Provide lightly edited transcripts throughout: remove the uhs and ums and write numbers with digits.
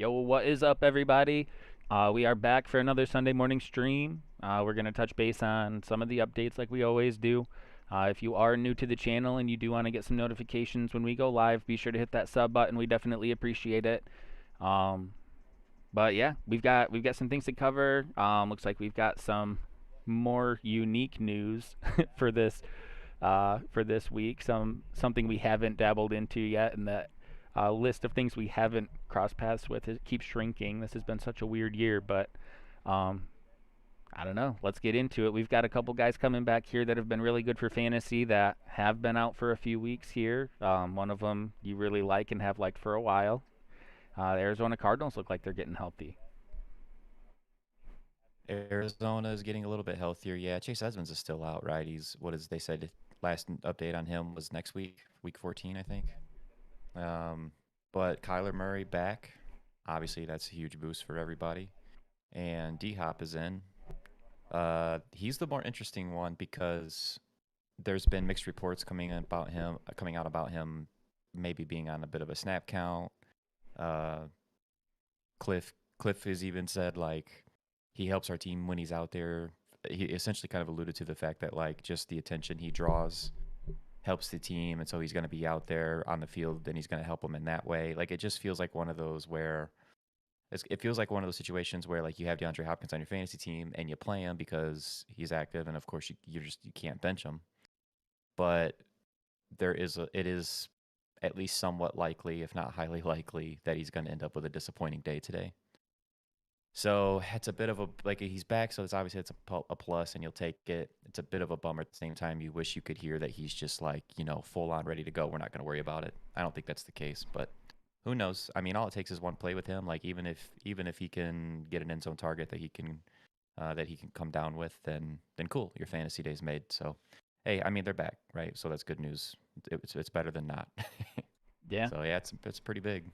Yo, what is up, everybody? We are back for another Sunday morning stream. We're going to touch base on some of the updates like we always do. If you are new to the channel and you do want to get some notifications when we go live, be sure to hit that sub button. We definitely appreciate it. Um, but yeah, we've got some things to cover. Looks like we've got some more unique news for this week. Something we haven't dabbled into yet, and that list of things we haven't crossed paths with keeps shrinking. This has been such a weird year, but um, I don't know. Let's get into it. We've got a couple guys coming back here that have been really good for fantasy that have been out for a few weeks here. One of them you really like and have liked for a while. The Arizona Cardinals look like they're getting healthy. Arizona is getting a little bit healthier. Yeah, Chase Edmonds is still out, right? He's what is they said last update on him was next week, week 14, I think. Um, but Kyler Murray back. Obviously, that's a huge boost for everybody. And D Hop is in. He's the more interesting one because there's been mixed reports coming out about him maybe being on a bit of a snap count. Uh, Cliff has even said like he helps our team when he's out there. He essentially kind of alluded to the fact that like just the attention he draws helps the team, and so he's going to be out there on the field, and he's going to help them in that way. Like it just feels like one of those where it feels like one of those situations where like you have DeAndre Hopkins on your fantasy team and you play him because he's active, and of course you can't bench him. But it is at least somewhat likely, if not highly likely, that he's going to end up with a disappointing day today. So it's a bit of a like he's back, so it's a plus, and you'll take it. It's a bit of a bummer at the same time. You wish you could hear that he's just like full on ready to go. We're not going to worry about it. I don't think that's the case, but who knows? I mean, all it takes is one play with him. Like even if he can get an end zone target that he can come down with, then cool, your fantasy day's made. So hey, I mean they're back, right? So that's good news. It's better than not. Yeah. So yeah, it's pretty big.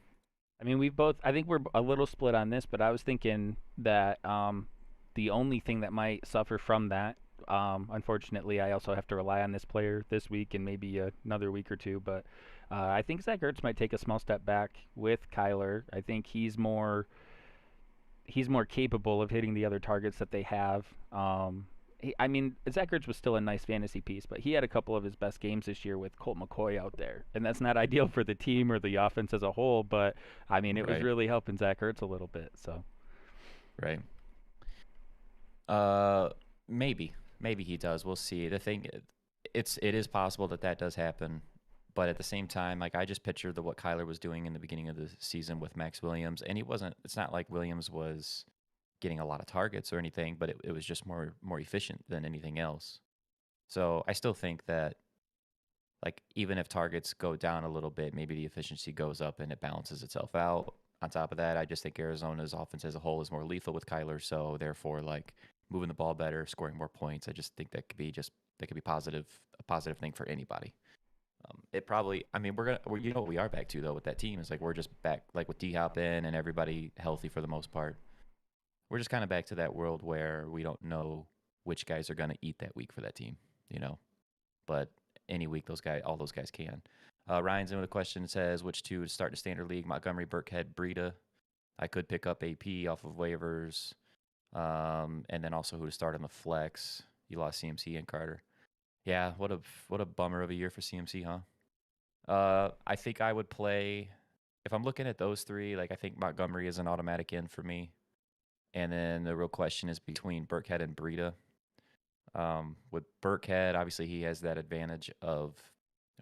I mean, we've both. I think we're a little split on this, but I was thinking that the only thing that might suffer from that, unfortunately, I also have to rely on this player this week and maybe another week or two. But I think Zach Ertz might take a small step back with Kyler. I think he's more capable of hitting the other targets that they have. I mean, Zach Ertz was still a nice fantasy piece, but he had a couple of his best games this year with Colt McCoy out there, and that's not ideal for the team or the offense as a whole. But I mean, it was Right, really helping Zach Ertz a little bit. So right. Uh, maybe he does. We'll see. It is possible that that does happen, but at the same time, like I just pictured what Kyler was doing in the beginning of the season with Max Williams, and he wasn't. It's not like Williams was getting a lot of targets or anything, but it was just more efficient than anything else. So I still think that like even if targets go down a little bit, maybe the efficiency goes up and it balances itself out. On top of that, I just think Arizona's offense as a whole is more lethal with Kyler, so therefore like moving the ball better, scoring more points. I just think that could be a positive thing for anybody. It probably, I mean, you know what we are back to though with that team is like we're just back like with D Hop in and everybody healthy for the most part. We're just kind of back to that world where we don't know which guys are going to eat that week for that team, you know. But any week all those guys can. Ryan's in with a question that says which two to start the standard league: Montgomery, Burkhead, Breida. I could pick up AP off of waivers, and then also who to start on the flex. You lost CMC and Carter. Yeah, what a bummer of a year for CMC, huh? I think I would play if I'm looking at those three. Like I think Montgomery is an automatic in for me, and then the real question is between Burkhead and Breida. With Burkhead, obviously he has that advantage of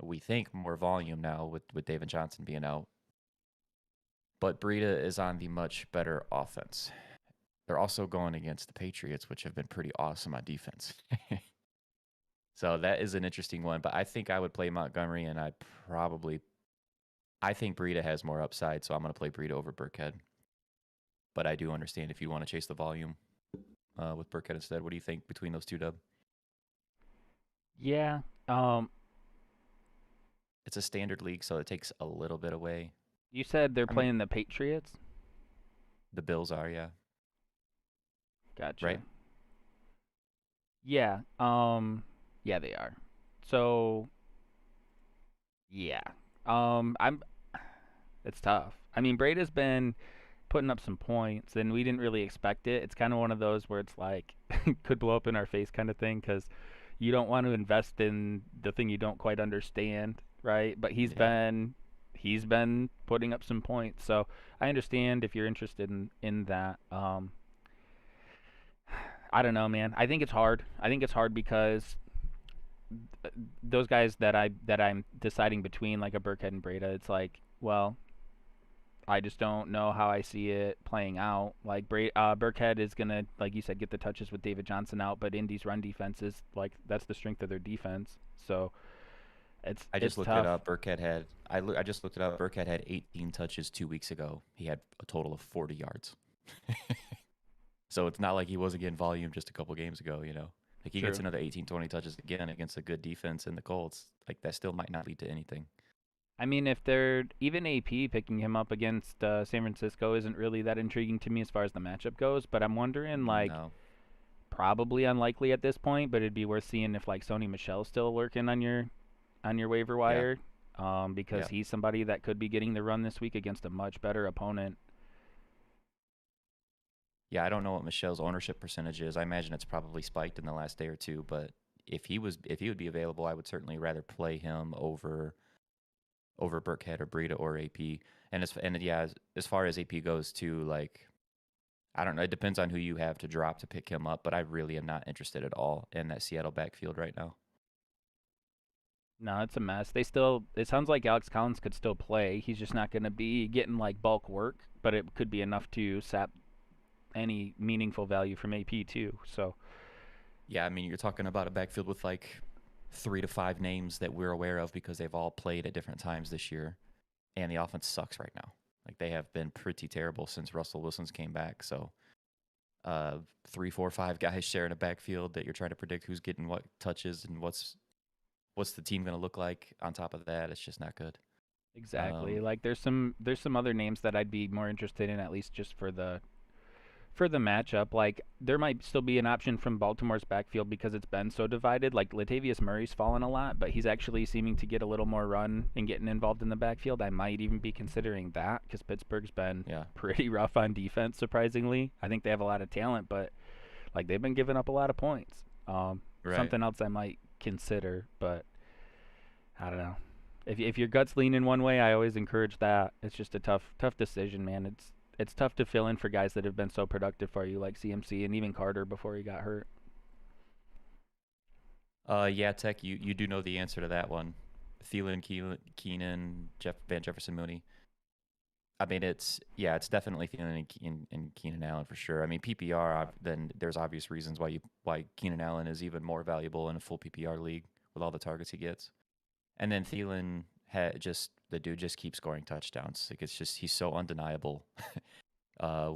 we think more volume now with David Johnson being out. But Breida is on the much better offense. They're also going against the Patriots, which have been pretty awesome on defense. So that is an interesting one. But I think I would play Montgomery, and I think Breida has more upside, so I'm going to play Breida over Burkhead. But I do understand if you want to chase the volume with Burkhead instead. What do you think between those two, Dub? yeah, um, It's a standard league, so it takes a little bit away. you said they're I mean, playing the Patriots. the Bills are, yeah, Gotcha. right? Yeah. Yeah, they are. So yeah. I'm. It's tough. I mean, Breida's been putting up some points, and we didn't really expect it. It's kind of one of those where it's like could blow up in our face kind of thing because you don't want to invest in the thing you don't quite understand, right? But Yeah. he's been putting up some points, so I understand if you're interested in that. I don't know, man. I think it's hard. I think it's hard because those guys that I'm deciding between, like a Burkhead and Breda, it's like, well, I just don't know how I see it playing out. Like Burkhead is gonna, like you said, get the touches with David Johnson out, but Indy's run defense is like that's the strength of their defense. So I just it's looked it tough. up. I just looked it up. Burkhead had 18 touches 2 weeks ago. He had a total of 40 yards. So it's not like he wasn't getting volume just a couple games ago, you know. Like he gets True. another 18, 20 touches again against a good defense in the Colts. Like that still might not lead to anything. I mean, if they're even AP picking him up against San Francisco isn't really that intriguing to me as far as the matchup goes. But I'm wondering, like, No. probably unlikely at this point, but it'd be worth seeing if like Sony Michel's still lurking on your waiver Yeah. wire, because Yeah. he's somebody that could be getting the run this week against a much better opponent. Yeah, I don't know what Michelle's ownership percentage is. I imagine it's probably spiked in the last day or two, but if he would be available, I would certainly rather play him over Burkhead or Breida or AP. As far as AP goes too, like I don't know, it depends on who you have to drop to pick him up, but I really am not interested at all in that Seattle backfield right now. No, it's a mess. It sounds like Alex Collins could still play. He's just not going to be getting like bulk work, but it could be enough to sap any meaningful value from AP too. So, Yeah, I mean, you're talking about a backfield with like 3 to 5 names that we're aware of because they've all played at different times this year, and the offense sucks right now. Like they have been pretty terrible since Russell Wilson's came back. So, 3, 4, 5 guys sharing a backfield that you're trying to predict who's getting what touches and what's the team going to look like. On top of that, it's just not good. exactly. Um, Like there's some other names that I'd be more interested in, at least just for the matchup. Like there might still be an option from Baltimore's backfield because it's been so divided. Like Latavius Murray's fallen a lot, but he's actually seeming to get a little more run and getting involved in the backfield. I might even be considering that because Pittsburgh's been yeah, pretty rough on defense. Surprisingly, I think they have a lot of talent, but like they've been giving up a lot of points. right. Something else I might consider, but I don't know. If your gut's leaning one way, I always encourage that. It's just a tough decision, man. It's tough to fill in for guys that have been so productive for you, like CMC and even Carter before he got hurt. Yeah, Tech, you do know the answer to that one. Thielen, Keenan, Van Jefferson, Mooney. I mean, it's definitely Thielen and Keenan Allen for sure. I mean, PPR, then there's obvious reasons why Keenan Allen is even more valuable in a full PPR league with all the targets he gets. And then Thielen just the dude just keeps scoring touchdowns. Like it's just he's so undeniable. uh,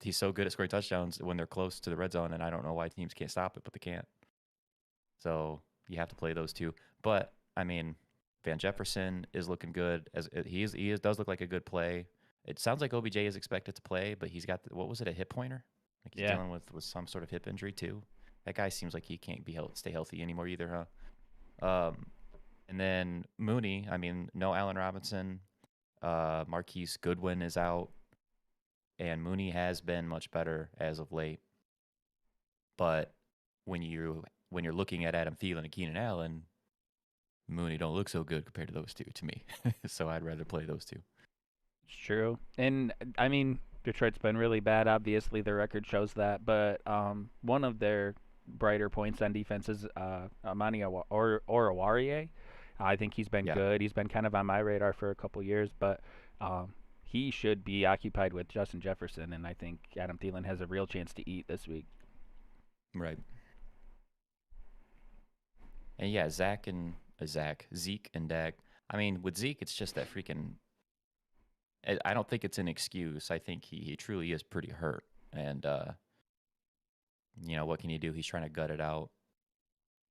he's so good at scoring touchdowns when they're close to the red zone, and I don't know why teams can't stop it, but they can't. So you have to play those two. But I mean, Van Jefferson is looking good. Does look like a good play. It sounds like OBJ is expected to play, but he's got what was it, a hip pointer? Like he's Yeah. dealing with some sort of hip injury too. That guy seems like he can't stay healthy anymore either, huh? And then Mooney. I mean, no Allen Robinson. Marquise Goodwin is out, and Mooney has been much better as of late. But when you're looking at Adam Thielen and Keenan Allen, Mooney don't look so good compared to those two to me. So I'd rather play those two. It's true. And I mean, Detroit's been really bad. Obviously, their record shows that. But one of their brighter points on defense is Amani Oruwariye. I think he's been Yeah, good. He's been kind of on my radar for a couple years, but he should be occupied with Justin Jefferson, and I think Adam Thielen has a real chance to eat this week. right. And yeah, Zeke and Dak. I mean, with Zeke, it's just that freaking. I don't think it's an excuse. I think he truly is pretty hurt, and what can you do? He's trying to gut it out.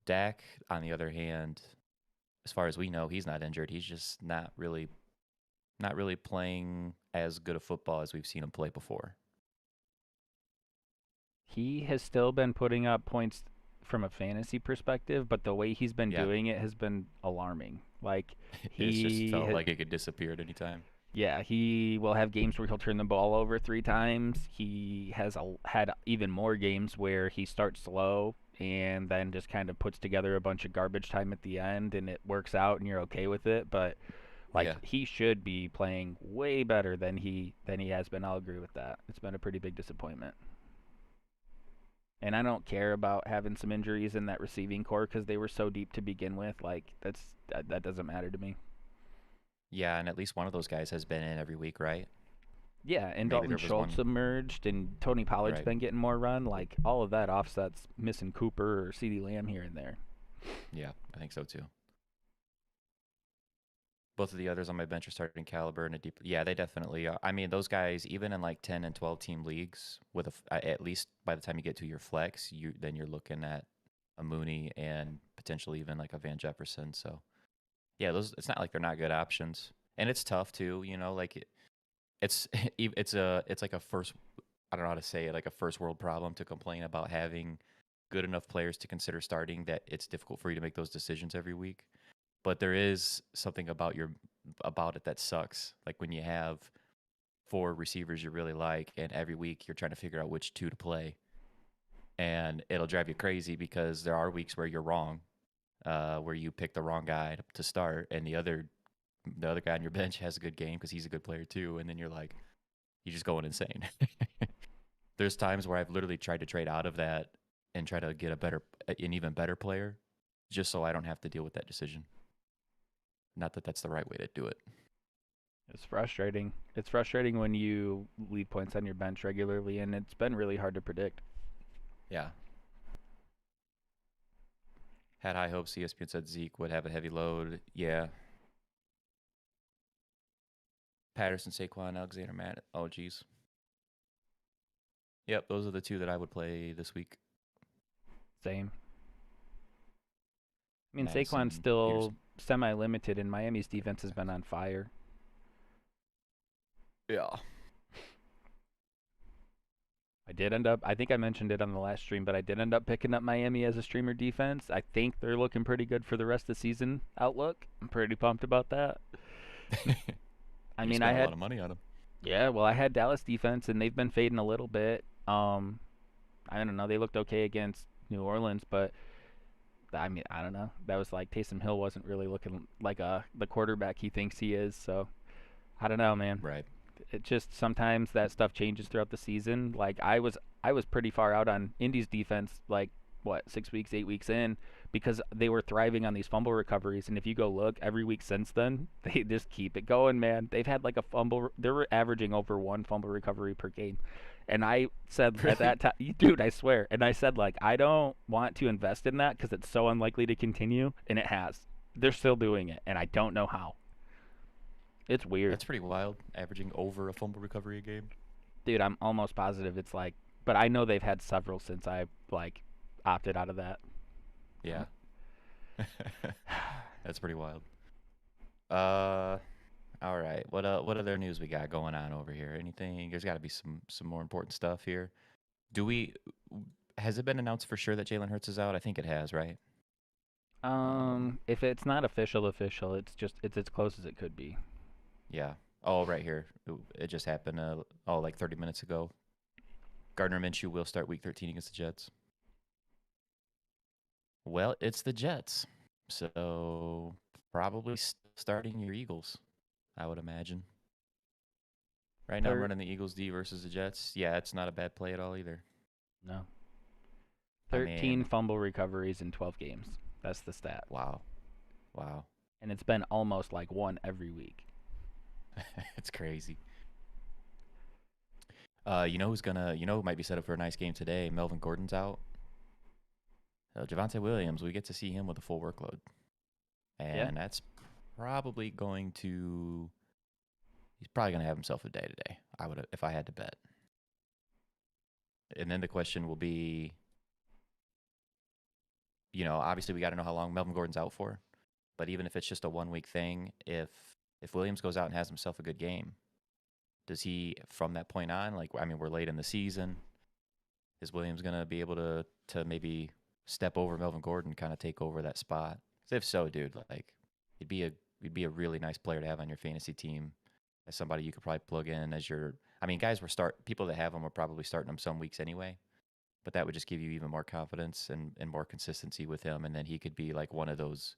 Dak, on the other hand, as far as we know, he's not injured. He's just not really playing as good a football as we've seen him play before. He has still been putting up points from a fantasy perspective, but the way he's been Yeah, doing it has been alarming. Like it's just he felt like it could disappear at any time. Yeah, he will have games where he'll turn the ball over 3 times. He has had even more games where he starts slow and then just kind of puts together a bunch of garbage time at the end, and it works out and you're okay with it. But like, Yeah. he should be playing way better than he has been. I'll agree with that. It's been a pretty big disappointment. And I don't care about having some injuries in that receiving core because they were so deep to begin with. Like, that doesn't matter to me. Yeah, and at least one of those guys has been in every week, right? Yeah, and Maybe Dalton there was Schultz one. emerged, and Tony Pollard's Right. been getting more run. Like, all of that offsets missing Cooper or CeeDee Lamb here and there. Yeah, I think so too. Both of the others on my bench are starting caliber and a deep. Yeah, they definitely are. I mean, those guys, even in like 10 and 12 team leagues, with at least by the time you get to your flex, you're looking at a Mooney and potentially even like a Van Jefferson. So yeah, those it's not like they're not good options, and it's tough too. Like it's it's like a first. I don't know how to say it, like a first world problem to complain about having good enough players to consider starting that it's difficult for you to make those decisions every week. But there is something about it that sucks. Like when you have four receivers you really like, and every week you're trying to figure out which two to play, and it'll drive you crazy because there are weeks where you're wrong, where you pick the wrong guy to start, and the other guy on your bench has a good game because he's a good player too, and then you're just going insane. There's times where I've literally tried to trade out of that and try to get an even better player, just so I don't have to deal with that decision. Not that that's the right way to do it. It's frustrating. It's frustrating when you leave points on your bench regularly, and it's been really hard to predict. Yeah. Had high hopes. ESPN said Zeke would have a heavy load. Yeah. Patterson, Saquon, Alexander, Matt. Oh, geez. Yep, those are the two that I would play this week. Same. I mean, Saquon's Madison, still Peterson. semi-limited, and Miami's defense has been on fire. Yeah. I think I mentioned it on the last stream, but I did end up picking up Miami as a streamer defense. I think they're looking pretty good for the rest of the season outlook. I'm pretty pumped about that. I You mean, spent a lot of money on him. yeah, well, I had Dallas defense, and they've been fading a little bit. I don't know. They looked okay against New Orleans, but I mean, I don't know. That was like Taysom Hill wasn't really looking like the quarterback he thinks he is. So I don't know, man. Right. It just sometimes that stuff changes throughout the season. Like I was pretty far out on Indy's defense, like what 6 weeks, 8 weeks in, because they were thriving on these fumble recoveries. And if you go look every week since then, they just keep it going, man. They've had like a fumble. They were averaging over one fumble recovery per game. And I said at Really? that time, dude, I swear. And I said like I don't want to invest in that because it's so unlikely to continue, and it has. They're still doing it, and I don't know how. It's weird. That's pretty wild. Averaging over a fumble recovery a game. Dude, I'm almost positive it's like, but I know they've had several since I like opted out of that. Yeah. That's pretty wild. Uh, all right. What other news we got going on over here? Anything? There's got to be some more important stuff here. Do we? Has it been announced for sure that Jalen Hurts is out? I think it has, right? If it's not official, it's as close as it could be. Yeah. Oh, right here. It just happened. Like 30 minutes ago. Gardner Minshew will start Week 13 against the Jets. Well, it's the Jets, so probably starting your Eagles, I would imagine. Right now, I'm Third, running the Eagles D versus the Jets. Yeah, it's not a bad play at all either. no, I 13 mean, fumble recoveries in 12 games. That's the stat, wow, wow, and it's been almost like one every week. it's crazy. You know who might be set up for a nice game today? Melvin Gordon's out. Javante Williams, we get to see him with a full workload, Yeah, and that's probably going to. He's probably going to have himself a day today. I would, if I had to bet. And then the question will be, obviously we got to know how long Melvin Gordon's out for. But even if it's just a 1 week thing, if Williams goes out and has himself a good game, does he from that point on, like I mean, we're late in the season, is Williams gonna be able to maybe step over Melvin Gordon, kind of take over that spot? 'Cause if so, dude, like he'd be a really nice player to have on your fantasy team as somebody you could probably plug in as your. I mean, guys people that have him are probably starting him some weeks anyway, but that would just give you even more confidence and more consistency with him, and then he could be like one of those,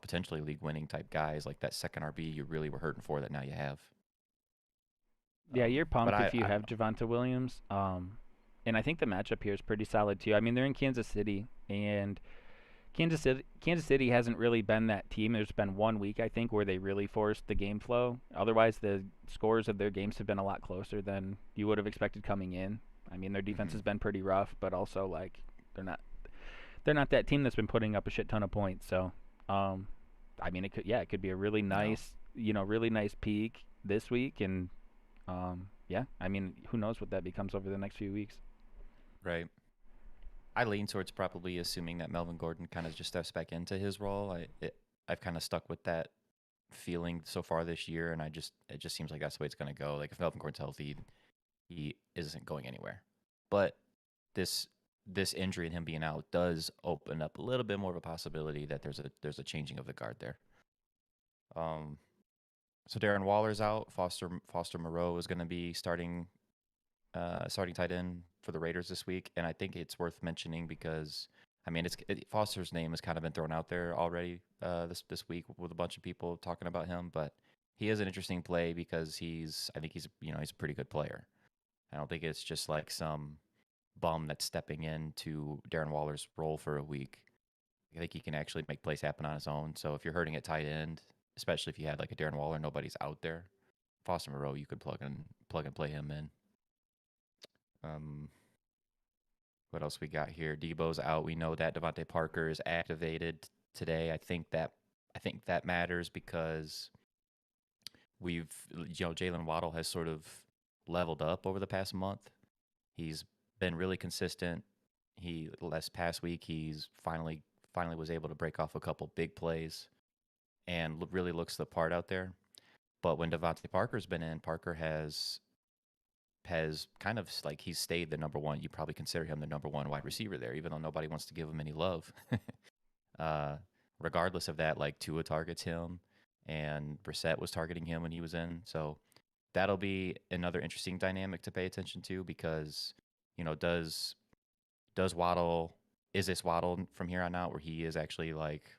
potentially league winning type guys, like that second RB you really were hurting for that now you have. Yeah, you're But pumped if you I don't have know. Javonte Williams. And I think the matchup here is pretty solid too. I mean, they're in Kansas City, and Kansas City hasn't really been that team. There's been 1 week I think where they really forced the game flow. Otherwise, the scores of their games have been a lot closer than you would have expected coming in. I mean, their defense Hmm. has been pretty rough, but also like they're not they're not that team that's been putting up a shit ton of points. So, um, I mean, it could be a really No, nice really nice peak this week, and yeah, I mean, who knows what that becomes over the next few weeks. right. I lean towards probably assuming that Melvin Gordon kind of just steps back into his role. I've kind of stuck with that feeling so far this year, and it just seems like that's the way it's going to go. Like if Melvin Gordon's healthy, he isn't going anywhere. But this this injury and him being out does open up a little bit more of a possibility that there's a changing of the guard there. Um, so Darren Waller's out. Foster Moreau is going to be starting tight end for the Raiders this week, and I think it's worth mentioning because I mean Foster's name has kind of been thrown out there already this week with a bunch of people talking about him, but he is an interesting play because I think he's a pretty good player. I don't think it's just like some bum that's stepping into Darren Waller's role for a week. I think he can actually make plays happen on his own. So if you're hurting at tight end, especially if you had like a Darren Waller, nobody's out there. Foster Moreau, you could plug and play him in. Um, what else we got here? Debo's out. We know that Devontae Parker is activated today. I think that matters because Jalen Waddle has sort of leveled up over the past month. He's been really consistent. Last past week he's finally was able to break off a couple big plays and really looks the part out there. But when Devontae Parker's been in, Parker has kind of like he's stayed the number one. You probably consider him the number one wide receiver there, even though nobody wants to give him any love. uh, Regardless of that, like Tua targets him, and Brissett was targeting him when he was in. So that'll be another interesting dynamic to pay attention to because does Waddle is this Waddle from here on out where he is actually like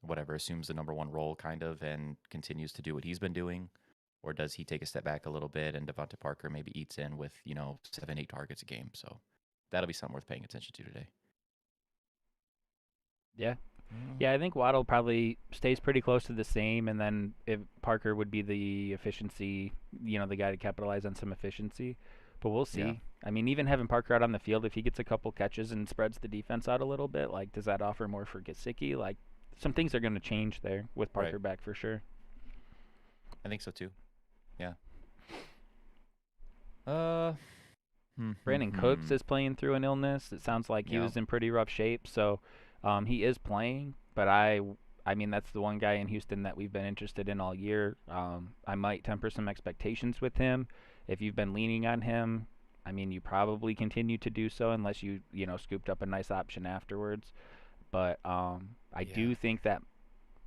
whatever assumes the number one role kind of and continues to do what he's been doing, or does he take a step back a little bit and Devonta Parker maybe eats in with 7-8 targets a game? So that'll be something worth paying attention to today. Yeah, Mm, yeah, I think Waddle probably stays pretty close to the same, and then if Parker would be the efficiency, the guy to capitalize on some efficiency. But we'll yeah, see. I mean, even having Parker out on the field, if he gets a couple catches and spreads the defense out a little bit, like, does that offer more for Gesicki? Like, some things are going to change there with right. Parker back for sure. I think so too. Yeah. Uh. Hmm. Hmm. Brandon Cooks Hmm. is playing through an illness. It sounds like he Yeah. was in pretty rough shape, so he is playing. But I mean, that's the one guy in Houston that we've been interested in all year. I might temper some expectations with him. If you've been leaning on him, I mean, you probably continue to do so unless you scooped up a nice option afterwards. But I Yeah. do think that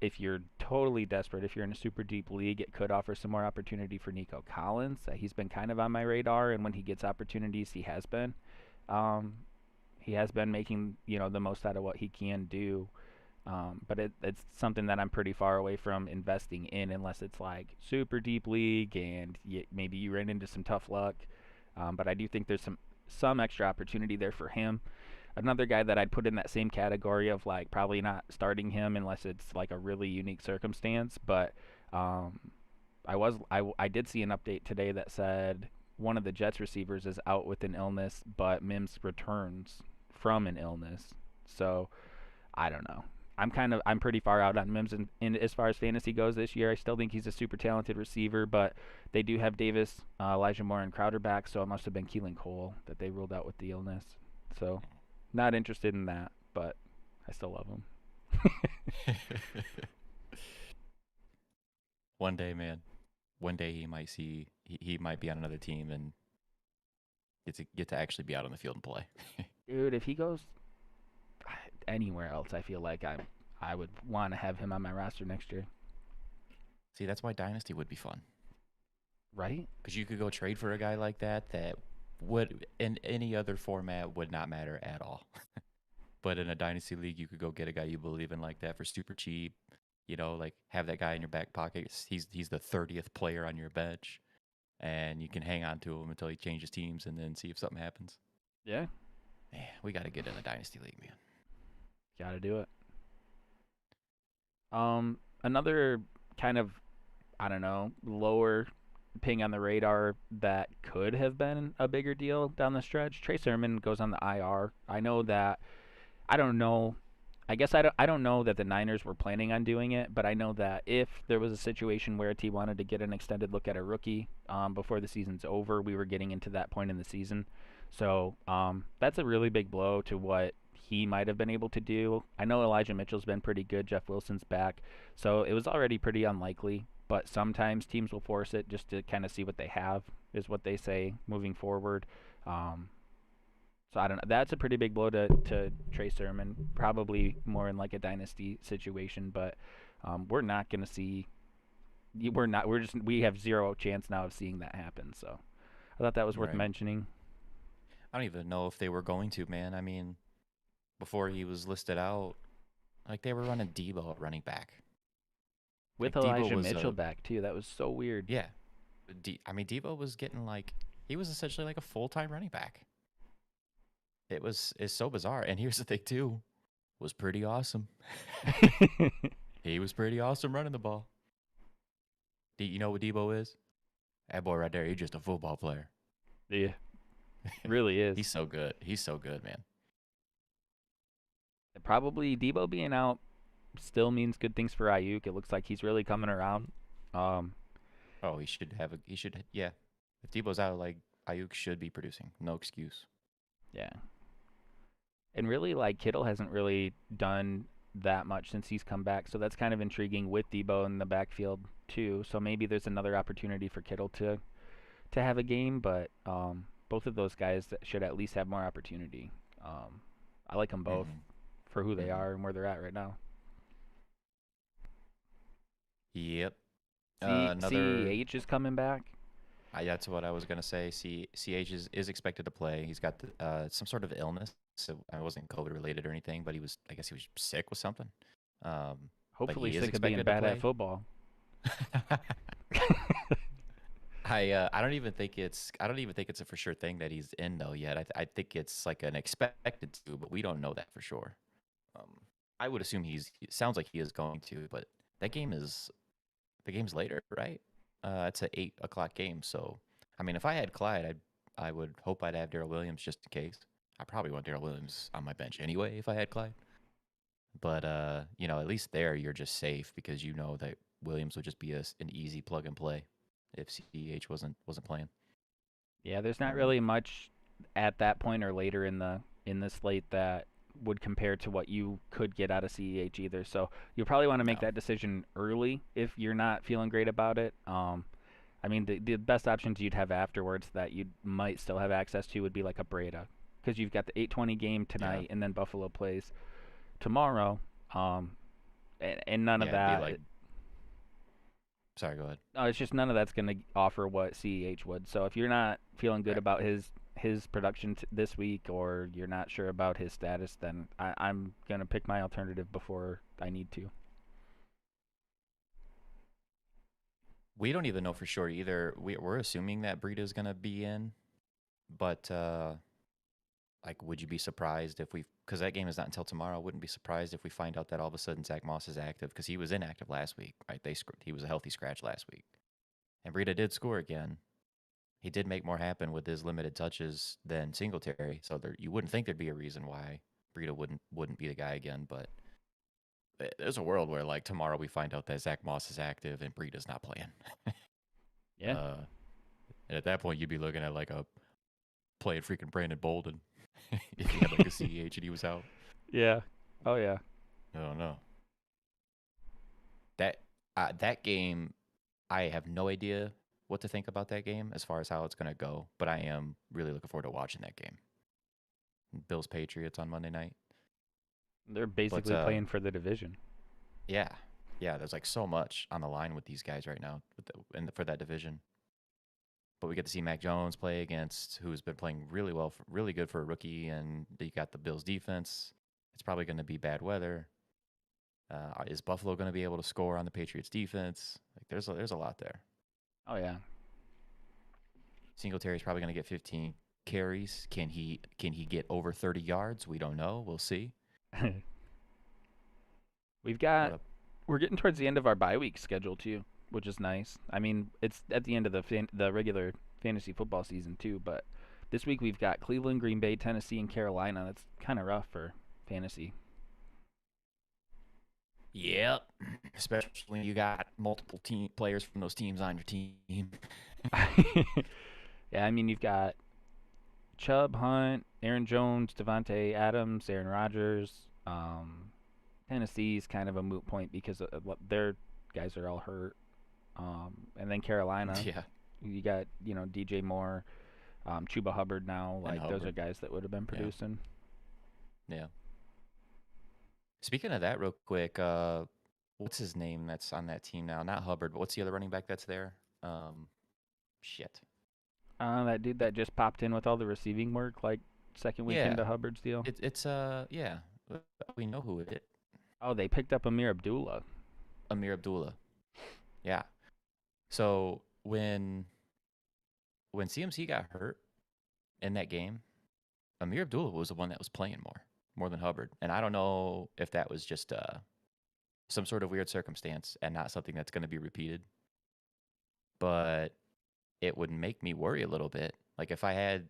if you're totally desperate, if you're in a super deep league, it could offer some more opportunity for Nico Collins. He's been kind of on my radar, and when he gets opportunities, he has been. Um, he has been making the most out of what he can do. But it's something that I'm pretty far away from investing in unless it's like super deep league and maybe you ran into some tough luck. But I do think there's some extra opportunity there for him. Another guy that I'd put in that same category of like probably not starting him unless it's like a really unique circumstance. But um, I did see an update today that said one of the Jets receivers is out with an illness, but Mims returns from an illness. So I don't know. I'm pretty far out on Mims in as far as fantasy goes this year. I still think he's a super talented receiver, but they do have Davis, Elijah Moore, and Crowder back, so it must have been Keelan Cole that they ruled out with the illness. So not interested in that, but I still love him. One day, man. One day he might be on another team and get to actually be out on the field and play. Dude, if he goes anywhere else, I feel like I would want to have him on my roster next year. See, that's why Dynasty would be fun. Right? Because you could go trade for a guy like that would in any other format would not matter at all. But in a dynasty league, you could go get a guy you believe in like that for super cheap. Like have that guy in your back pocket. He's the 30th player on your bench, and you can hang on to him until he changes teams, and then see if something happens. Yeah. Man, we got to get in a dynasty league, man. Got to do it. Another kind of, I don't know, lower ping on the radar that could have been a bigger deal down the stretch. Trey Sermon goes on the IR. I know that I don't know. I guess I don't know that the Niners were planning on doing it, but I know that if there was a situation where a team wanted to get an extended look at a rookie before the season's over, we were getting into that point in the season. So that's a really big blow to what he might have been able to do. I know Elijah Mitchell's been pretty good. Jeff Wilson's back. So it was already pretty unlikely, but sometimes teams will force it just to kind of see what they have, is what they say moving forward. Um, so I don't know. That's a pretty big blow to Trey Sermon. Probably more in like a dynasty situation, but we're not going to see. We're not. We're just. We have zero chance now of seeing that happen. So I thought that was worth Right. mentioning. I don't even know if they were going to, man. I mean, before he was listed out, like they were running Debo at running back. With Like Debo Elijah was Mitchell a back too, that was so weird. yeah. I mean, Debo was getting like he was essentially like a full-time running back. It's so bizarre. And here's the thing too, was pretty awesome. He was pretty awesome running the ball. You know what Debo is? That boy right there, he's just a football player. Yeah, really is. He's so good. He's so good, man. Probably Debo being out still means good things for Ayuk. It looks like he's really coming around. Um, Oh, he should yeah. If Debo's out, like Ayuk should be producing. No excuse. yeah. And really, like Kittle hasn't really done that much since he's come back, so that's kind of intriguing with Debo in the backfield too. So maybe there's another opportunity for Kittle to have a game, but both of those guys should at least have more opportunity. I like them both Mm-hmm. for who they Mm-hmm. are and where they're at right now. Yep. Another. CEH is coming back. That's what I was gonna say. CH is expected to play. He's got some sort of illness, so it wasn't COVID related or anything, but I guess he was sick with something. But Hopefully he is sick of being expected to bad at play. football. I don't even think it's a for sure thing that he's in though yet. I think it's like an expected to, but we don't know that for sure. Um, I would assume it sounds like he is going to, but that game is the game's later, right? It's a 8 o'clock game, so I mean, if I had Clyde, I would hope I'd have Daryl Williams just in case. I probably want Daryl Williams on my bench anyway if I had Clyde. But at least there you're just safe because you know that Williams would just be an easy plug and play if CEH wasn't playing. Yeah, there's not Um, really much at that point or later in the slate that would compare to what you could get out of CEH either. So you'll probably want to make no. that decision early if you're not feeling great about it. I mean, the best options you'd have afterwards that you might still have access to would be like a Breda, because you've got the 8:20 game Yeah. tonight, and then Buffalo plays tomorrow. Um, and none of Yeah, it'd be that. like sorry, go ahead. It's just none of that's going to offer what CEH would. So if you're not feeling good Right. about his production this week, or you're not sure about his status, then I'm going to pick my alternative before I need to. We don't even know for sure either. We're assuming that Breida is gonna be in, but like, would you be surprised if we? Because that game is not until tomorrow. Wouldn't be surprised if we find out that all of a sudden Zach Moss is active because he was inactive last week, right? He was a healthy scratch last week, and Breida did score again. He did make more happen with his limited touches than Singletary, so you wouldn't think there'd be a reason why Breida wouldn't be the guy again. But there's a world where like tomorrow we find out that Zach Moss is active and Breida's not playing. Yeah. And at that point, you'd be looking at like a playing freaking Brandon Bolden if he had like a CEH and he was out. Yeah. Oh yeah. I don't know. That that game, I have no idea what to think about that game as far as how it's gonna go. But I am really looking forward to watching that game. Bills Patriots on Monday night. They're But basically playing for the division. yeah, yeah. There's like so much on the line with these guys right now, for that division. but we get to see Mac Jones play against who's been playing really well, really good for a rookie, and you got the Bills defense. It's probably going to be bad weather. Is Buffalo going to be able to score on the Patriots defense? Like there's a lot there. Oh yeah. Singletary's probably going to get 15 carries. Can he get over 30 yards? We don't know. We'll see. We've got What we're getting towards the end of our bye week schedule too, which is nice. I mean, it's at the end of the regular fantasy football season too, but this week we've got Cleveland, Green Bay, Tennessee, and Carolina. That's kind of rough for fantasy. Yep. Especially when you got multiple team players from those teams on your team. Yeah, I mean you've got Chubb, Hunt, Aaron Jones, Devontae Adams, Aaron Rodgers. Tennessee's kind of a moot point because their guys are all hurt. And then Carolina, Yeah. you got DJ Moore, Chuba Hubbard now. And Like those are Hubbard. guys that would have been Yeah. producing. Yeah. Speaking of that, real quick, what's his name that's on that team now? Not Hubbard, but what's the other running back that's there? Shit. That dude that just popped in with all the receiving work, like second week Yeah. into Hubbard's deal. It's yeah. We know who it is. Oh, they picked up Amir Abdullah. Amir Abdullah. Yeah. So when CMC got hurt in that game, Amir Abdullah was the one that was playing more than Hubbard. And I don't know if that was just some sort of weird circumstance and not something that's going to be repeated. But it would make me worry a little bit. Like if I had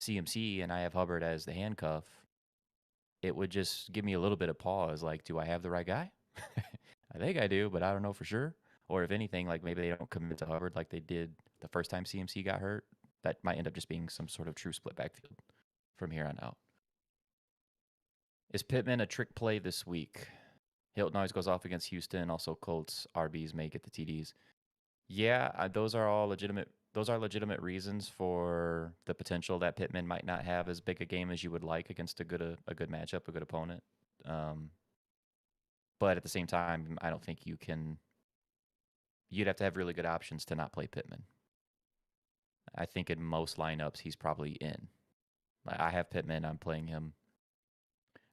CMC and I have Hubbard as the handcuff, it would just give me a little bit of pause. Like, do I have the right guy? I think I do, but I don't know for sure. Or if anything, like maybe they don't commit to Hubbard like they did the first time CMC got hurt. That might end up just being some sort of true split backfield from here on out. Is Pittman a trick play this week? Hilton always goes off against Houston. Also, Colts RBs may get the TDs. Yeah, those are all legitimate. Those are legitimate reasons for the potential that Pittman might not have as big a game as you would like against a good matchup, a good opponent. But at the same time, I don't think you can. You'd have to have really good options to not play Pittman. I think in most lineups he's probably in. I have Pittman. I'm playing him.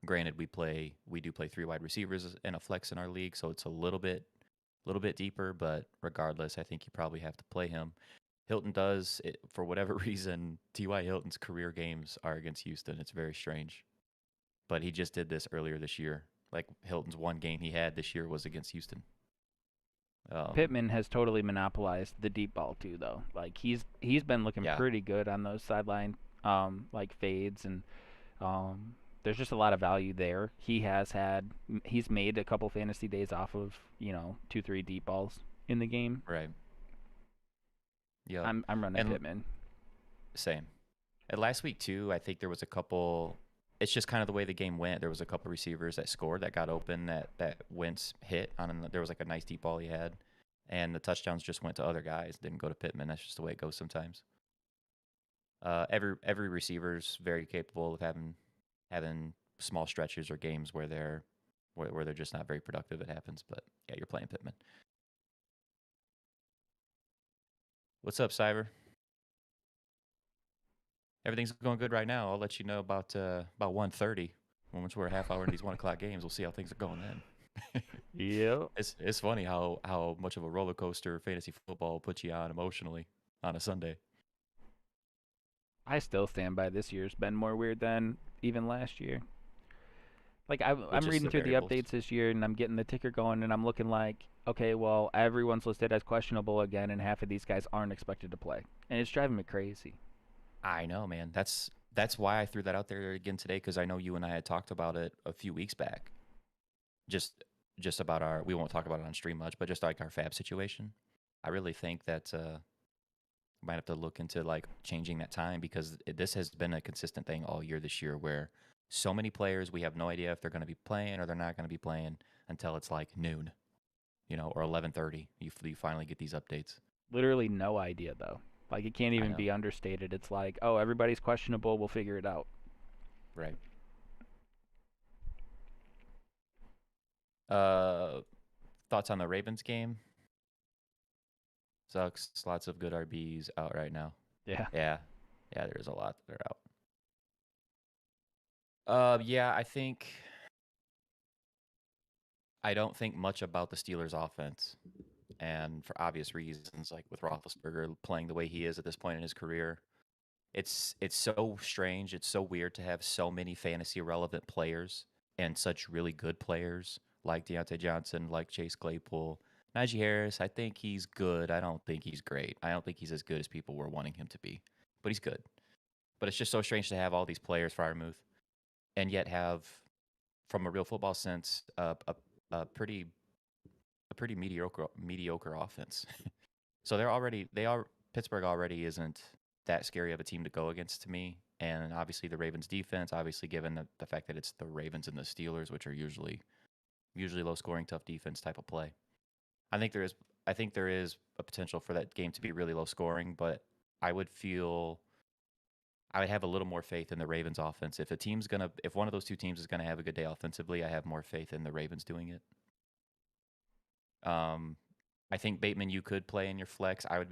Granted, we do play 3 wide receivers in a flex in our league, so it's a little bit deeper. But regardless, I think you probably have to play him. Hilton does, for whatever reason, T.Y. Hilton's career games are against Houston. It's very strange. But he just did this earlier this year. Like Hilton's one game he had this year was against Houston. Pittman has totally monopolized the deep ball too, though. Like he's been looking Yeah. pretty good on those sideline like fades, and there's just a lot of value there. He's made a couple fantasy days off of 2-3 deep balls in the game. Right. Yeah. I'm running And- Pittman. Same. And last week too, I think there was a couple. It's just kind of the way the game went. There was a couple receivers that scored that got open that Wentz hit on. There was like a nice deep ball he had, and the touchdowns just went to other guys. Didn't go to Pittman. That's just the way it goes sometimes. Every receiver's very capable of having small stretches or games where they're just not very productive. It happens, but yeah, you're playing Pittman. What's up, Cyber? Everything's going good right now. I'll let you know about 1:30. Once we're a half hour into these 1 o'clock games, we'll see how things are going then. Yep. It's funny how much of a roller coaster fantasy football puts you on emotionally on a Sunday. I still stand by this year's been more weird than even last year. Like I'm just reading the through variables. the updates this year, and I'm getting the ticker going, and I'm looking like, okay, well, everyone's listed as questionable again, and half of these guys aren't expected to play, and it's driving me crazy. I know, man. That's why I threw that out there again today, because I know you and I had talked about it a few weeks back. Just about our, we won't talk about it on stream much, but just like our fab situation. I really think that might have to look into like changing that time, because this has been a consistent thing all year this year, where so many players, we have no idea if they're going to be playing or they're not going to be playing until it's like noon, or 11:30. You finally get these updates. Literally no idea though. Like it can't even know. be understated. It's like, oh, everybody's questionable. We'll figure it out. Right. Thoughts on the Ravens game? sucks. Lots of good RBs out right now. Yeah. Yeah, yeah, there's a lot that are out. Yeah, I don't think much about the Steelers' offense, and for obvious reasons, like with Roethlisberger playing the way he is at this point in his career, it's so strange. It's so weird to have so many fantasy relevant players and such really good players like Deontay Johnson, like Chase Claypool, Najee Harris. I think he's good. I don't think he's great. I don't think he's as good as people were wanting him to be, but he's good. But it's just so strange to have all these players, Fryermuth, and yet have, from a real football sense, a pretty mediocre offense. So they are Pittsburgh already isn't that scary of a team to go against to me. And obviously the Ravens defense, obviously given the fact that it's the Ravens and the Steelers, which are usually low scoring, tough defense type of play. I think there is I think there is a potential for that game to be really low scoring, but I would feel I would have a little more faith in the Ravens offense. If one of those two teams is gonna have a good day offensively, I have more faith in the Ravens doing it. Um, I think Bateman you could play in your flex. I would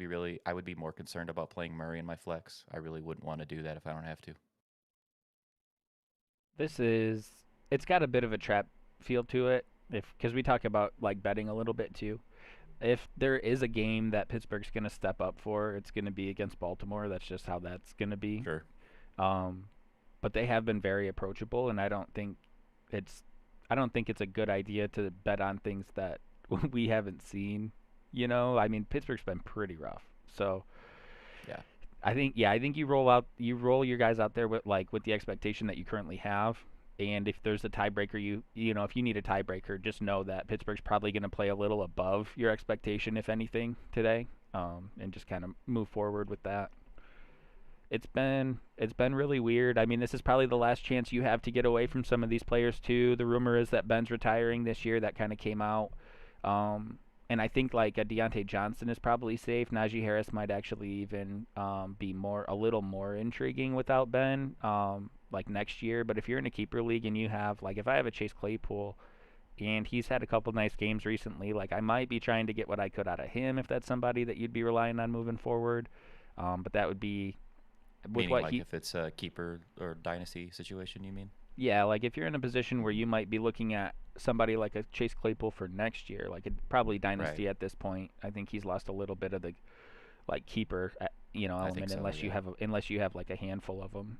be more concerned about playing Murray in my flex. I really wouldn't want to do that if I don't have to. It's got a bit of a trap feel to it, if because we talk about like betting a little bit too. If there is a game that Pittsburgh's going to step up for, it's going to be against Baltimore. That's just how that's going to be. Sure. Um, but they have been very approachable, and it's I don't think it's a good idea to bet on things that we haven't seen. I mean Pittsburgh's been pretty rough, so Yeah. I think you roll your guys out there with the expectation that you currently have. And if there's a tiebreaker, if you need a tiebreaker, just know that Pittsburgh's probably going to play a little above your expectation, if anything, today, and just kind of move forward with that. It's been really weird. I mean, this is probably the last chance you have to get away from some of these players too. The rumor is that Ben's retiring this year. That kind of came out. And I think like a Deontay Johnson is probably safe. Najee Harris might actually even be a little more intriguing without Ben, like next year. But if you're in a keeper league and you have like, if I have a Chase Claypool and he's had a couple nice games recently, like I might be trying to get what I could out of him if that's somebody that you'd be relying on moving forward. But that would be with Meaning what like he if it's a keeper or dynasty situation, you mean? Yeah, like if you're in a position where you might be looking at somebody like a Chase Claypool for next year, like it probably Right. dynasty at this point. I think he's lost a little bit of the like keeper I think element so, yeah. unless you have like a handful of them.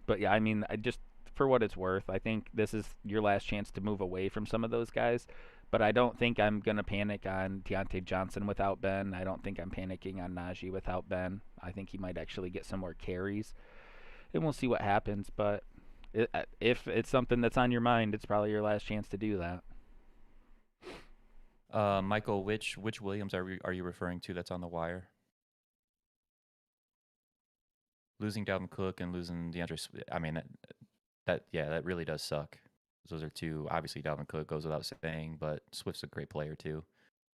But yeah, I mean, I just for what it's worth, I think this is your last chance to move away from some of those guys. But I don't think I'm gonna panic on Deontay Johnson without Ben. I don't think I'm panicking on Najee without Ben. I think he might actually get some more carries, and we'll see what happens. But if it's something that's on your mind, it's probably your last chance to do that. Michael, which Williams are you referring to that's on the wire? Losing Dalvin Cook and losing DeAndre Swift. I mean that really does suck. Those are two. Obviously, Dalvin Cook goes without saying, but Swift's a great player too,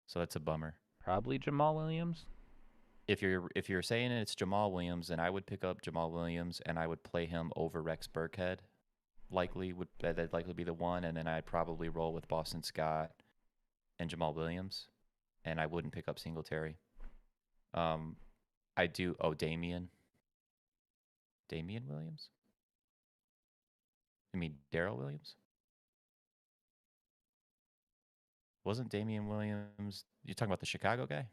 so that's a bummer. Probably Jamal Williams. If you're saying it's Jamal Williams, then I would pick up Jamal Williams and I would play him over Rex Burkhead. That'd likely be the one, and then I'd probably roll with Boston Scott and Jamal Williams, and I wouldn't pick up Singletary. Um, I do. Oh, Damian Williams. You mean Daryl Williams? Wasn't Damian Williams? You talking about the Chicago guy?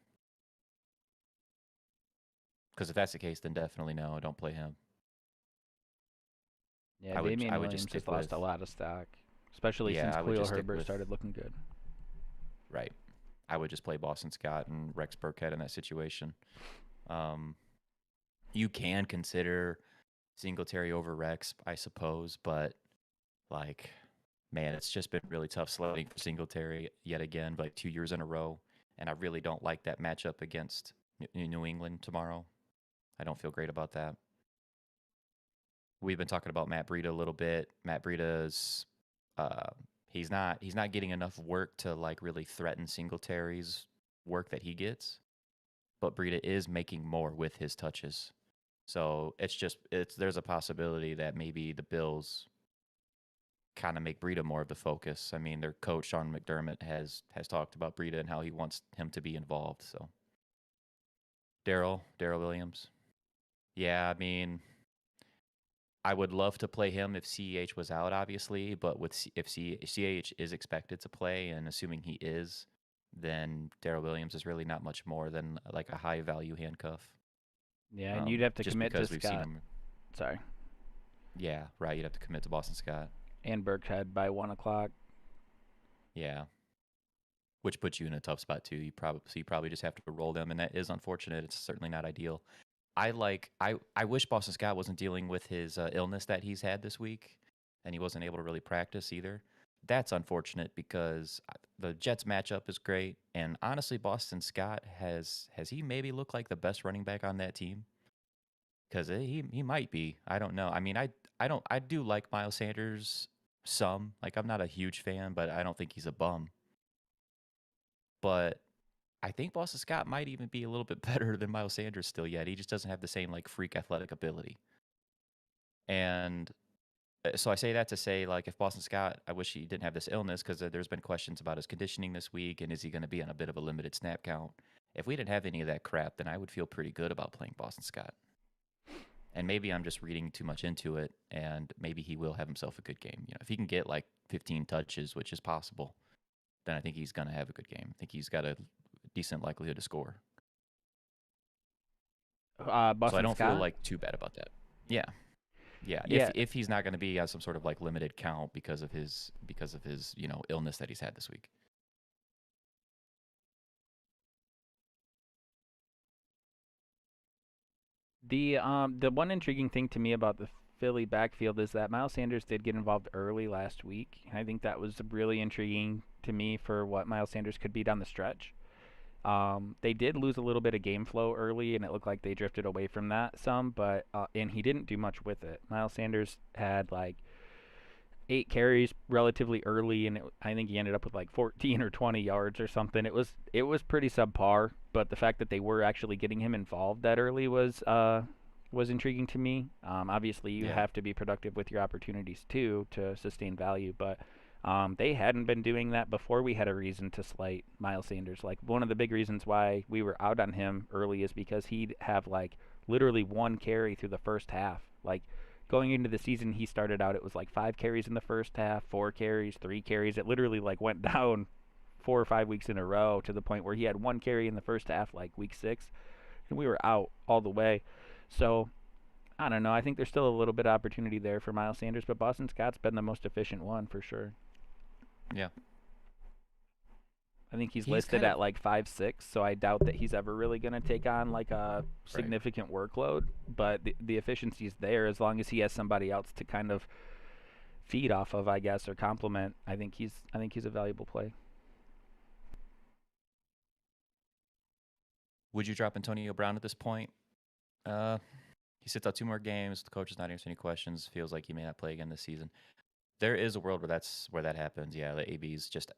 Because if that's the case, then definitely no, don't play him. Yeah, I Damian would just Williams has stick lost with a lot of stock, especially yeah, since I would Khalil just stick Herbert with started looking good. right. I would just play Boston Scott and Rex Burkhead in that situation. Um, you can consider Singletary over Rex, I suppose, but like, man, it's just been really tough sledding for Singletary yet again, like 2 years in a row, and I really don't like that matchup against New England tomorrow. I don't feel great about that. We've been talking about Matt Breida a little bit. Matt Breida's uh, he's not getting enough work to like really threaten Singletary's work that he gets, but Breida is making more with his touches. So it's there's a possibility that maybe the Bills kind of make Breida more of the focus. I mean, their coach Sean McDermott has talked about Breida and how he wants him to be involved. So Daryl Williams. Yeah, I mean, I would love to play him if CEH was out, obviously, but if CEH is expected to play, and assuming he is, then Daryl Williams is really not much more than like a high value handcuff. Yeah, and you'd have to Just commit to because we've seen Scott. him. Sorry. Yeah, right. You'd have to commit to Boston Scott. And Burkhead by 1 o'clock. Yeah, which puts you in a tough spot too. You probably just have to roll them, and that is unfortunate. It's certainly not ideal. I wish Boston Scott wasn't dealing with his illness that he's had this week, and he wasn't able to really practice either. That's unfortunate because the Jets matchup is great, and honestly, Boston Scott has he maybe looked like the best running back on that team? Because he might be. I don't know. I mean, I do like Miles Sanders some. Like I'm not a huge fan, but I don't think he's a bum. But I think Boston Scott might even be a little bit better than Miles Sanders still yet. He just doesn't have the same like freak athletic ability. And so I say that to say, like, if Boston Scott, I wish he didn't have this illness because there's been questions about his conditioning this week and is he going to be on a bit of a limited snap count. If we didn't have any of that crap, then I would feel pretty good about playing Boston Scott. And maybe I'm just reading too much into it, and maybe he will have himself a good game. You know, if he can get like 15 touches, which is possible, then I think he's going to have a good game. I think he's got a decent likelihood to score. So I Boston don't feel Scott. like too bad about that. Yeah. Yeah. Yeah, If he's not going to be on some sort of like limited count because of his illness that he's had this week. the one intriguing thing to me about the Philly backfield is that Miles Sanders did get involved early last week. I think that was really intriguing to me for what Miles Sanders could be down the stretch. They did lose a little bit of game flow early, and it looked like they drifted away from that some. But and he didn't do much with it. Miles Sanders had like 8 carries relatively early, and I think he ended up with like 14 or 20 yards or something. It was pretty subpar. But the fact that they were actually getting him involved that early was intriguing to me. Obviously, you Yeah. have to be productive with your opportunities too to sustain value, but they hadn't been doing that before we had a reason to slight Miles Sanders. Like one of the big reasons why we were out on him early is because he'd have like literally 1 carry through the first half. Like going into the season, he started out it was like 5 carries in the first half, 4 carries, 3 carries. It literally like went down 4 or 5 weeks in a row to the point where he had 1 carry in the first half, like week 6, and we were out all the way. So I don't know. I think there's still a little bit of opportunity there for Miles Sanders, but Boston Scott's been the most efficient one for sure. Yeah. I think he's He's listed kind of at like 5'6", so I doubt that he's ever really going to take on like a right. significant workload. But the efficiency's there as long as he has somebody else to kind of feed off of, I guess, or complement. I think he's a valuable play. Would you drop Antonio Brown at this point? Uh, he sits out 2 more games. The coach is not answering any questions. Feels like he may not play again this season. There is a world where that happens. Yeah, the AB's just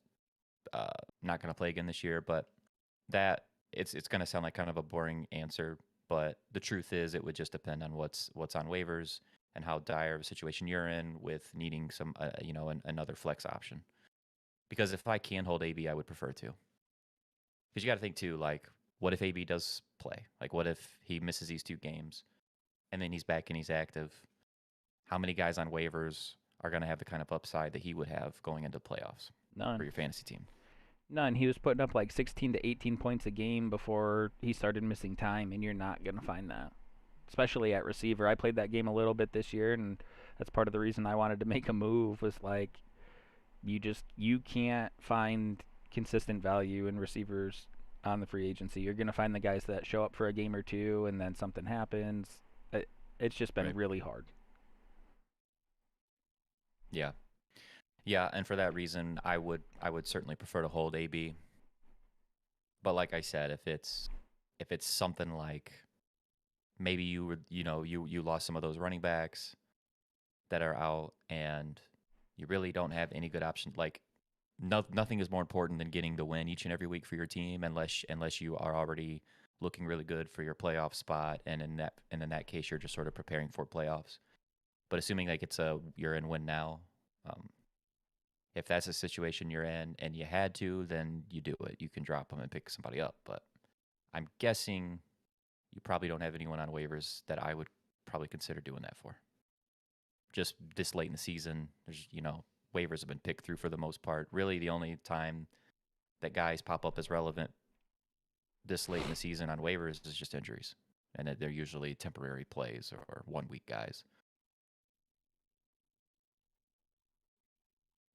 not going to play again this year. But that it's going to sound like kind of a boring answer. But the truth is, it would just depend on what's on waivers and how dire of a situation you're in with needing some another flex option. Because if I can hold AB, I would prefer to. Because you got to think too, like, what if AB does play? Like, what if he misses these 2 games and then he's back and he's active? How many guys on waivers are going to have the kind of upside that he would have going into playoffs for None. your fantasy team? None. He was putting up like 16 to 18 points a game before he started missing time, and you're not going to find that, especially at receiver. I played that game a little bit this year, and that's part of the reason I wanted to make a move was like you can't find consistent value in receivers on the free agency. You're going to find the guys that show up for a game or two and then something happens. It's just been Right. really hard. Yeah. Yeah, and for that reason, I would certainly prefer to hold AB. But like I said, if it's something like maybe you lost some of those running backs that are out and you really don't have any good options, like nothing is more important than getting the win each and every week for your team unless you are already looking really good for your playoff spot, and in that case you're just sort of preparing for playoffs. But assuming like you're in win now, If that's a situation you're in and you had to, then you do it. You can drop him and pick somebody up. But I'm guessing you probably don't have anyone on waivers that I would probably consider doing that for. Just this late in the season, there's, waivers have been picked through for the most part. Really, the only time that guys pop up as relevant this late in the season on waivers is just injuries. And they're usually temporary plays or 1 week guys.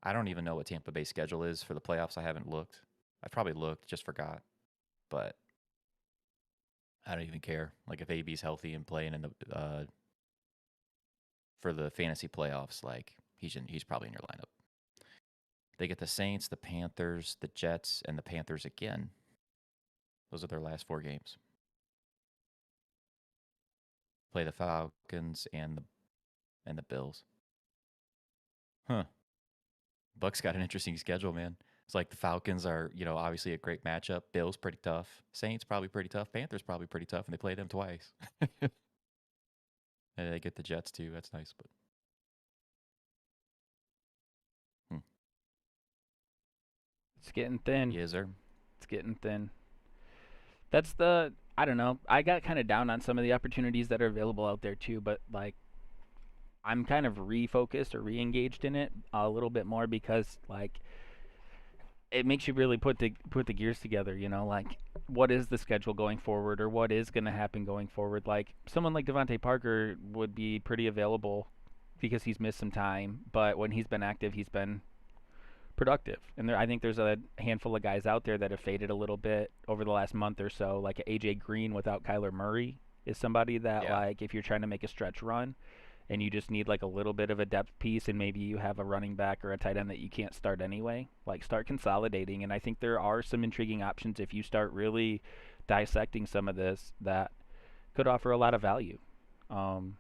I don't even know what Tampa Bay's schedule is for the playoffs. I haven't looked. I probably looked, just forgot. But I don't even care. Like if AB's healthy and playing in the for the fantasy playoffs, like he's probably in your lineup. They get the Saints, the Panthers, the Jets, and the Panthers again. Those are their last 4 games. Play the Falcons and the Bills. Huh. Bucks got an interesting schedule, man. It's like the Falcons are, obviously a great matchup. Bills pretty tough. Saints probably pretty tough. Panthers probably pretty tough, and they play them twice. And they get the Jets too. That's nice, but It's getting thin. yes, sir. It's getting thin. I don't know. I got kind of down on some of the opportunities that are available out there too, but like I'm kind of refocused or re-engaged in it a little bit more because like it makes you really put the gears together, like what is the schedule going forward or what is going to happen going forward. Like someone like Devontae Parker would be pretty available because he's missed some time, but when he's been active, he's been productive. And I think there's a handful of guys out there that have faded a little bit over the last month or so. Like AJ Green without Kyler Murray is somebody that Yeah. like if you're trying to make a stretch run and you just need like a little bit of a depth piece and maybe you have a running back or a tight end that you can't start anyway, like start consolidating. And I think there are some intriguing options if you start really dissecting some of this that could offer a lot of value. Um,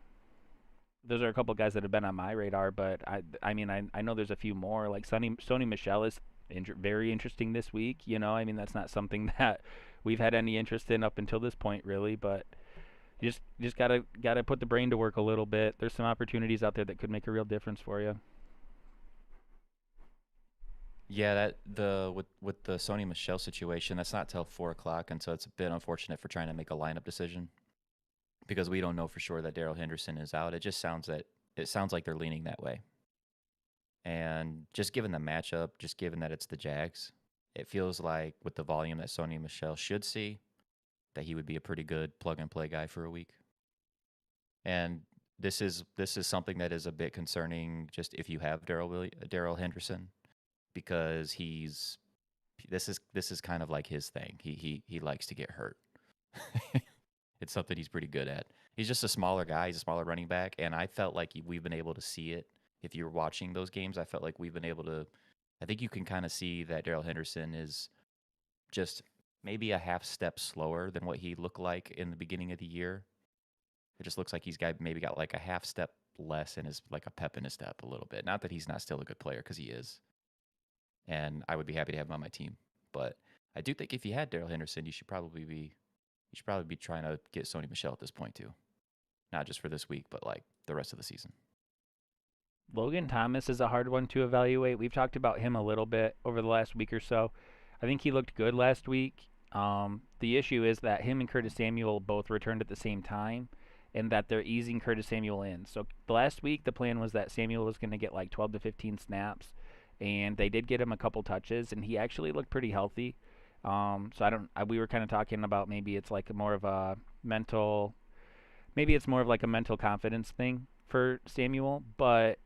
those are a couple guys that have been on my radar, but I mean I know there's a few more. Like Sony Michelle is very interesting this week. I mean that's not something that we've had any interest in up until this point really, but you just gotta put the brain to work a little bit. There's some opportunities out there that could make a real difference for you. Yeah, that with the Sony Michelle situation, that's not till 4 o'clock, and so it's a bit unfortunate for trying to make a lineup decision because we don't know for sure that Daryl Henderson is out. It sounds like they're leaning that way. And just given the matchup, just given that it's the Jags, it feels like with the volume that Sony Michelle should see, that he would be a pretty good plug and play guy for a week. And this is something that is a bit concerning just if you have Daryl Henderson because this is kind of like his thing. He likes to get hurt. It's something he's pretty good at. He's just a smaller guy. He's a smaller running back, and I felt like we've been able to see it. If you're watching those games, I felt like we've been able to. I think you can kind of see that Daryl Henderson is just maybe a half step slower than what he looked like in the beginning of the year. It just looks like maybe got like a half step less in his like a pep in his step a little bit. Not that he's not still a good player because he is, and I would be happy to have him on my team. But I do think if you had Daryl Henderson, you should probably be trying to get Sony Michelle at this point too, not just for this week, but like the rest of the season. Logan Thomas is a hard one to evaluate. We've talked about him a little bit over the last week or so. I think he looked good last week. The issue is that him and Curtis Samuel both returned at the same time, and that they're easing Curtis Samuel in. So last week the plan was that Samuel was going to get like 12 to 15 snaps, and they did get him a couple touches, and he actually looked pretty healthy. So we were kind of talking about maybe it's like more of a mental, maybe it's more of like a mental confidence thing for Samuel, but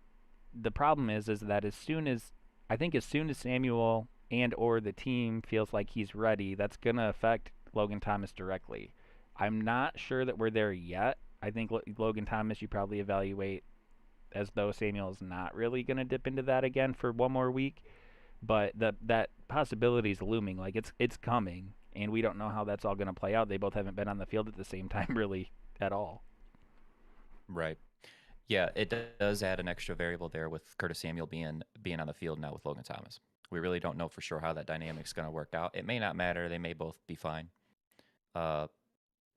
the problem is that as soon as Samuel and or the team feels like he's ready, that's gonna affect Logan Thomas directly. I'm not sure that we're there yet. I think Logan Thomas you probably evaluate as though Samuel is not really gonna dip into that again for one more week, but that possibility is looming. Like it's coming, and we don't know how that's all gonna play out. They both haven't been on the field at the same time really at all. Right. Yeah, it does add an extra variable there with Curtis Samuel being on the field now with Logan Thomas. We really don't know for sure how that dynamic's going to work out. It may not matter. They may both be fine. Uh,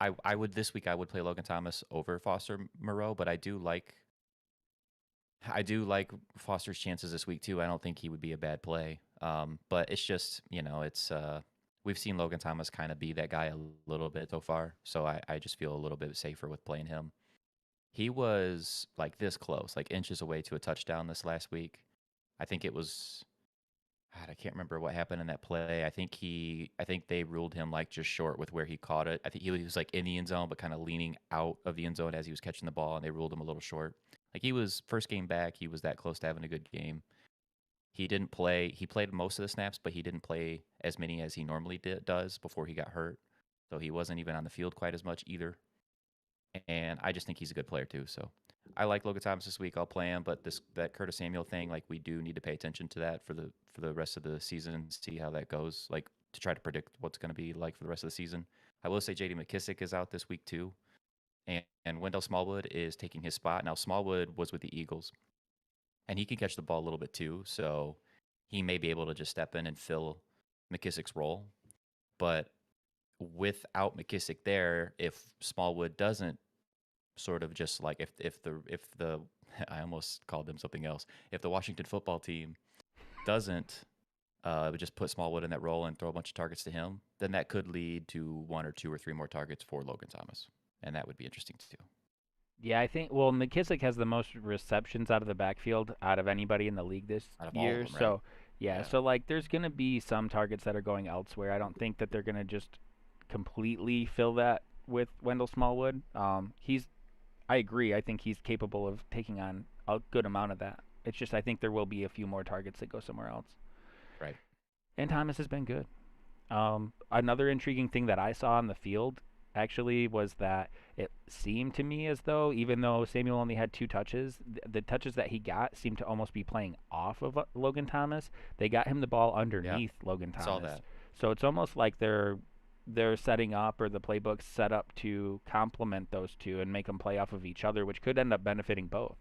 I would this week I would play Logan Thomas over Foster Moreau, but I do like I do like Foster's chances this week too. I don't think he would be a bad play. But it's just, it's we've seen Logan Thomas kind of be that guy a little bit so far. So I just feel a little bit safer with playing him. He was like this close, like inches away to a touchdown this last week. I think it was God, I can't remember what happened in that play. I think they ruled him like just short with where he caught it. I think he was like in the end zone, but kind of leaning out of the end zone as he was catching the ball, and they ruled him a little short. Like he was first game back, he was that close to having a good game. He didn't play. He played most of the snaps, but he didn't play as many as he normally does before he got hurt. So he wasn't even on the field quite as much either. And I just think he's a good player too. So I like Logan Thomas this week. I'll play him, but that Curtis Samuel thing, like we do need to pay attention to that for the rest of the season and see how that goes. Like to try to predict what's going to be like for the rest of the season. I will say J.D. McKissick is out this week too, and Wendell Smallwood is taking his spot. Now Smallwood was with the Eagles, and he can catch the ball a little bit too, so he may be able to just step in and fill McKissick's role. But without McKissick there, if Smallwood doesn't sort of just like if the I almost called them something else. If the Washington football team doesn't just put Smallwood in that role and throw a bunch of targets to him, then that could lead to one or two or three more targets for Logan Thomas, and that would be interesting too. Yeah, I think well McKissick has the most receptions out of the backfield out of anybody in the league this Out of all of year. them, right? So yeah, Yeah, so like there's gonna be some targets that are going elsewhere. I don't think that they're gonna just completely fill that with Wendell Smallwood. I agree. I think he's capable of taking on a good amount of that. It's just I think there will be a few more targets that go somewhere else. right. And Thomas has been good. Another intriguing thing that I saw on the field actually was that it seemed to me as though, even though Samuel only had two touches, the touches that he got seemed to almost be playing off of Logan Thomas. They got him the ball Yeah, underneath Logan saw Thomas, that. so it's almost like they're setting up or the playbook's set up to complement those two and make them play off of each other, which could end up benefiting both.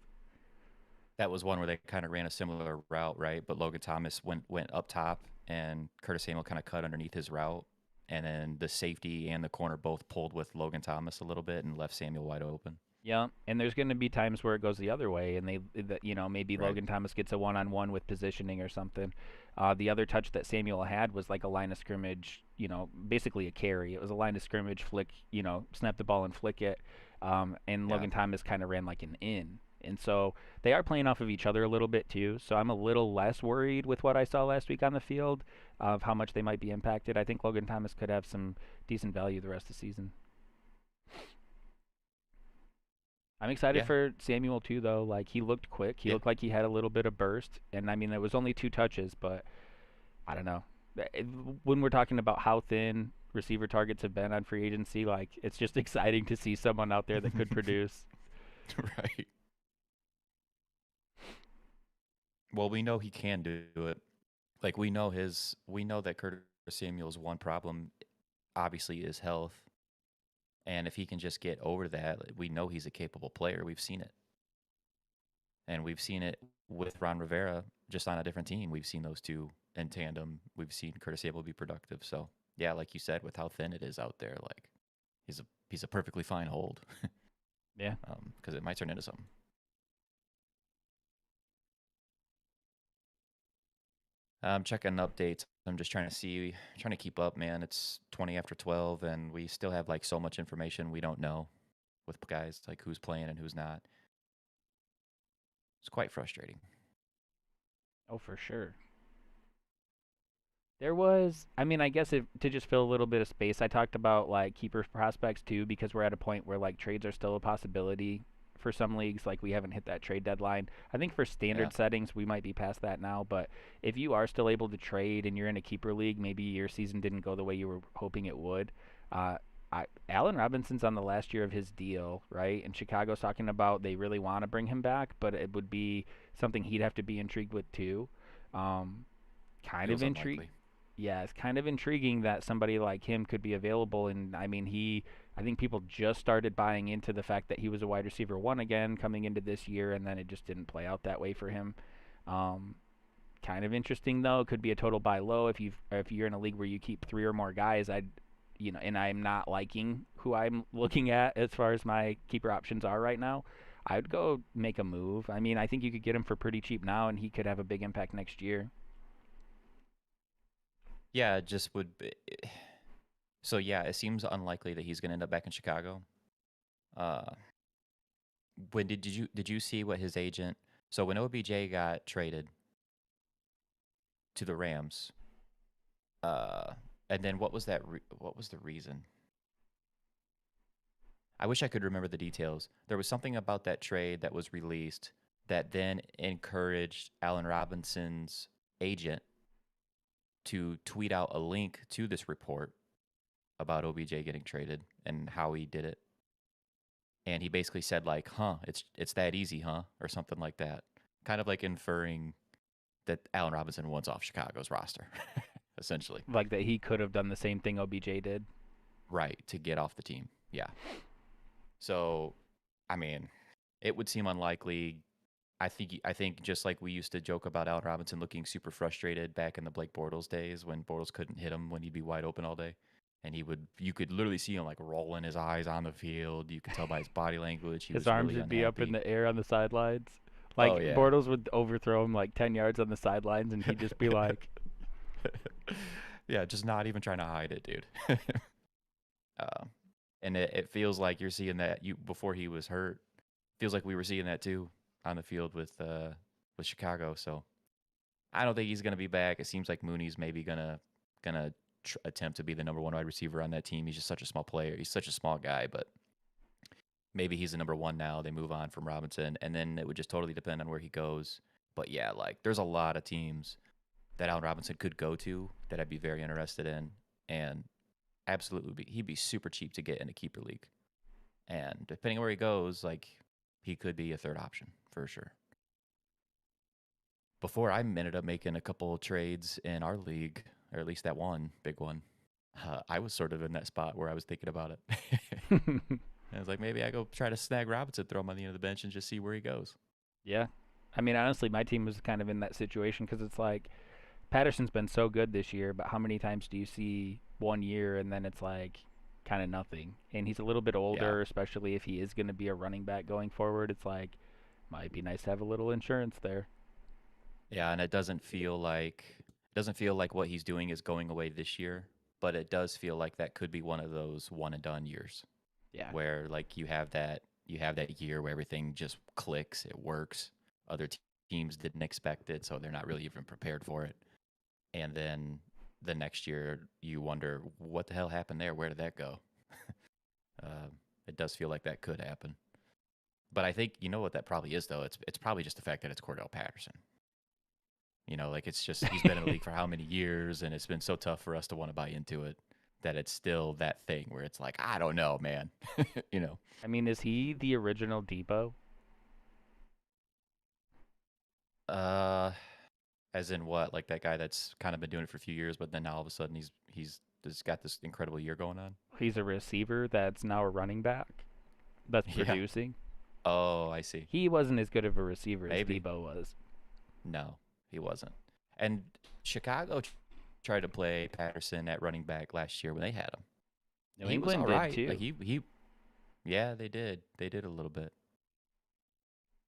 That was one where they kind of ran a similar route, right? But Logan Thomas went up top, and Curtis Samuel kind of cut underneath his route, and then the safety and the corner both pulled with Logan Thomas a little bit and left Samuel wide open. Yeah, and there's going to be times where it goes the other way, and maybe Right. Logan Thomas gets a one-on-one with positioning or something. The other touch that Samuel had was like a line of scrimmage, basically a carry. It was a line of scrimmage flick, snap the ball and flick it, and Yeah. Logan Thomas kind of ran like an in. And so they are playing off of each other a little bit too. So I'm a little less worried with what I saw last week on the field of how much they might be impacted. I think Logan Thomas could have some decent value the rest of the season. I'm excited Yeah. for Samuel too, though. Like he looked quick. He Yeah. looked like he had a little bit of burst, and I mean it was only two touches, but I don't know. When we're talking about how thin receiver targets have been on free agency, like it's just exciting to see someone out there that could produce. Right. Well, we know he can do it. Like we know that Curtis Samuel's one problem obviously is health. And if he can just get over that, like, we know he's a capable player. We've seen it. And we've seen it with Ron Rivera just on a different team. We've seen those two in tandem. We've seen Curtis Samuel be productive. So yeah, like you said, with how thin it is out there, like he's a perfectly fine hold. Yeah. Because it might turn into something. I'm checking updates. I'm just trying to keep up, man. It's 20 after 12, and we still have like so much information we don't know with guys like who's playing and who's not. It's quite frustrating. Oh, for sure. There was, I mean, I guess to just fill a little bit of space, I talked about like keeper prospects too, because we're at a point where like trades are still a possibility for some leagues. Like we haven't hit that trade deadline. I think for Yeah, standard settings, we might be past that now. But if you are still able to trade and you're in a keeper league, maybe your season didn't go the way you were hoping it would. Uh, Allen Robinson's on the last year of his deal, right? And Chicago's talking about they really want to bring him back, but it would be something he'd have to be intrigued with too. Um, kind of feels intrigued. unlikely. Yeah, it's kind of intriguing that somebody like him could be available. And I mean, I think people just started buying into the fact that he was a wide receiver one again coming into this year, and then it just didn't play out that way for him. Um, Kind of interesting though. It could be a total buy low if you're in a league where you keep three or more guys. And I'm not liking who I'm looking at as far as my keeper options are right now. I'd go make a move. I mean, I think you could get him for pretty cheap now, and he could have a big impact next year. Yeah, it just would. So yeah, it seems unlikely that he's going to end up back in Chicago. Uh, when did you see what his agent? So when OBJ got traded to the Rams, uh, and then what was that? What was the reason? I wish I could remember the details. There was something about that trade that was released that then encouraged Allen Robinson's agent to tweet out a link to this report about OBJ getting traded and how he did it. And he basically said like, "Huh, it's that easy, huh?" or something like that. Kind of like inferring that Allen Robinson wants off Chicago's roster, essentially. Like that he could have done the same thing OBJ did. Right, to get off the team. Yeah. So, I mean, it would seem unlikely. I think just like we used to joke about Allen Robinson looking super frustrated back in the Blake Bortles days when Bortles couldn't hit him when he'd be wide open all day. And you could literally see him like rolling his eyes on the field. You could tell by his body language. He His was arms really would be up in unhappy. the air on the sidelines. Like Oh yeah. Bortles would overthrow him like 10 yards on the sidelines, and he'd just be like, Yeah, just not even trying to hide it, dude. Um, and it feels like you're seeing that you before he was hurt. Feels like we were seeing that too on the field with Chicago. So I don't think he's gonna be back. It seems like Mooney's maybe gonna attempt to be the number one wide receiver on that team. He's just such a small player. He's such a small guy, but maybe he's the number one now. They move on from Robinson, and then it would just totally depend on where he goes. But yeah, like there's a lot of teams that Allen Robinson could go to that I'd be very interested in, and absolutely he'd be super cheap to get in a keeper league. And depending on where he goes, like he could be a third option for sure. Before I ended up making a couple trades in our league, or at least that one big one, I was sort of in that spot where I was thinking about it. I was like, maybe I go try to snag Robinson, throw him on the end of the bench, and just see where he goes. yeah. I mean, honestly, my team was kind of in that situation because it's like Patterson's been so good this year, but how many times do you see 1 year and then it's like kind of nothing? And he's a little bit Yeah, older, especially if he is going to be a running back going forward. It's like, might be nice to have a little insurance there. yeah, and it doesn't feel like what he's doing is going away this year, but it does feel like that could be one of those one and done years Yeah. where like you have that year where everything just clicks, it works. Other teams didn't expect it, so they're not really even prepared for it. And then the next year you wonder what the hell happened there? Where did that go? uh, it does feel like that could happen. But I think you know what that probably is though. It's probably just the fact that it's Cordell Patterson. Like it's just he's been in the league for how many years, and it's been so tough for us to want to buy into it that it's still that thing where it's like I don't know, man. you know, I mean, is he the original Debo? uh, as in what? Like that guy that's kind of been doing it for a few years, but then now all of a sudden he's just got this incredible year going on. He's a receiver that's now a running back that's Yeah. producing. Oh, I see. He wasn't as good of a receiver as Maybe. Debo was. No, he wasn't. And Chicago tried to play Patterson at running back last year when they had him. New He was England all did right. Like too. he yeah, they did. They did a little bit.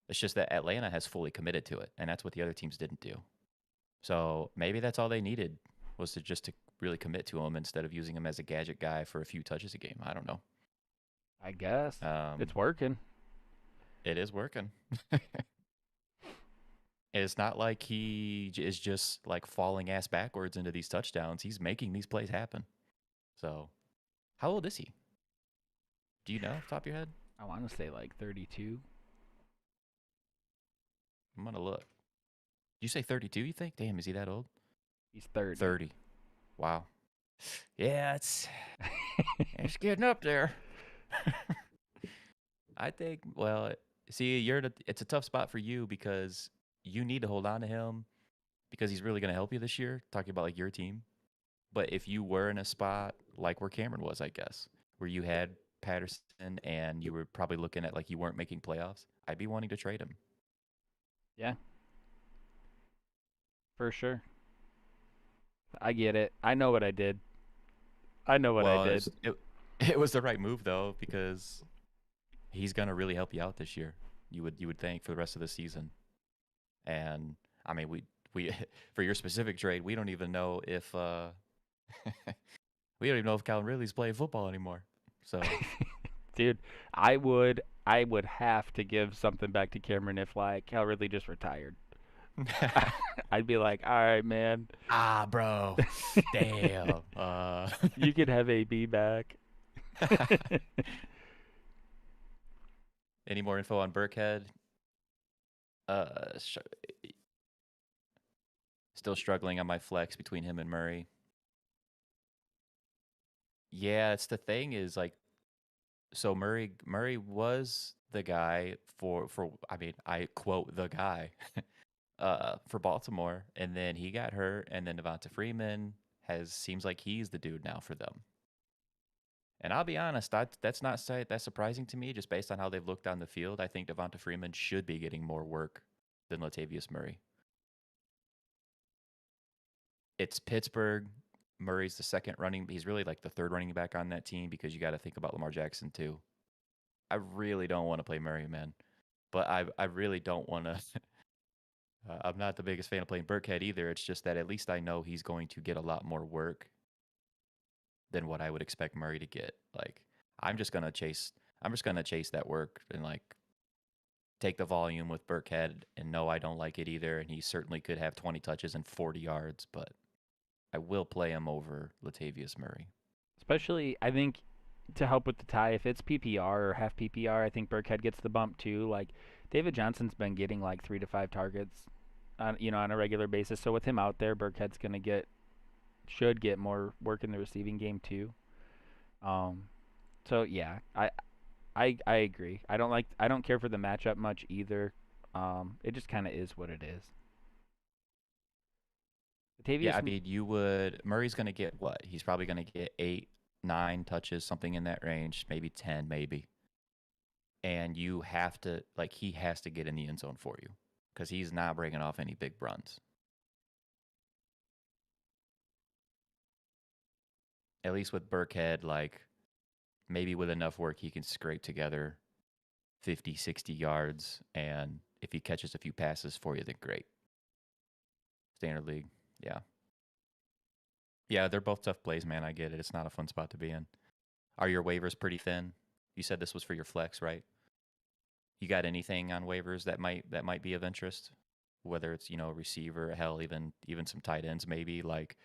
It's just that Atlanta has fully committed to it, and that's what the other teams didn't do. So maybe that's all they needed was to just to really commit to him instead of using him as a gadget guy for a few touches a game. I don't know. I guess Um, it's working. it is working. It's not like he is just like falling ass backwards into these touchdowns. He's making these plays happen. So, how old is he? Do you know off the top of your head? I want to say like 32. I'm gonna look. You say 32? You think? Damn, is he that old? He's 30. 30. Wow. Yeah, it's getting up there. I think. Well, see, it's a tough spot for you because you need to hold on to him because he's really gonna help you this year. Talking about like your team. But if you were in a spot like where Cameron was, I guess, where you had Patterson and you were probably looking at like you weren't making playoffs, I'd be wanting to trade him. Yeah, for sure. I get it. I know what I did. I know what I Well, did. it was the right move though because he's gonna really help you out this year. You would think for the rest of the season. And I mean, we for your specific trade, we don't even know if we don't even know if Calvin Ridley's playing football anymore. So Dude, I would have to give something back to Cameron if like Cal Ridley just retired. I'd be like, all right, man, bro, damn. you could have AB back. Any more info on Burkhead? Uh, sh- Still struggling on my flex between him and Murray. Yeah, it's the thing is like, so Murray was the guy for I mean I quote the guy for Baltimore, and then he got hurt, and then Devonta Freeman has seems like he's the dude now for them. And I'll be honest, that's not that surprising to me, just based on how they've looked on the field. I think Devonta Freeman should be getting more work than Latavius Murray. It's Pittsburgh. Murray's the second running. He's really like the third running back on that team because you got to think about Lamar Jackson too. I really don't want to play Murray, man, but I really don't want to. I'm not the biggest fan of playing Burkhead either. It's just that at least I know he's going to get a lot more work than what I would expect Murray to get. Like I'm just gonna chase. I'm just gonna chase that work and like take the volume with Burkhead. And no, I don't like it either. And he certainly could have 20 touches and 40 yards, but I will play him over Latavius Murray. Especially, I think to help with the tie, if it's PPR or half PPR, I think Burkhead gets the bump too. Like David Johnson's been getting like 3 to 5 targets on a regular basis. So with him out there, Burkhead's gonna should get more work in the receiving game too. Um, so yeah, I agree. I don't care for the matchup much either. It just kind of is what it is. Yeah, Latavius, I mean, Murray's going to get what? He's probably going to get 8, 9 touches, something in that range, maybe 10, maybe. And you have to, like, he has to get in the end zone for you because he's not breaking off any big runs. At least with Burkhead, like, maybe with enough work, he can scrape together 50, 60 yards. And if he catches a few passes for you, then great. Standard league. Yeah. Yeah, they're both tough plays, man. I get it. It's not a fun spot to be in. Are your waivers pretty thin? You said this was for your flex, right? You got anything on waivers that might be of interest? Whether it's, receiver, hell, even some tight ends maybe. Like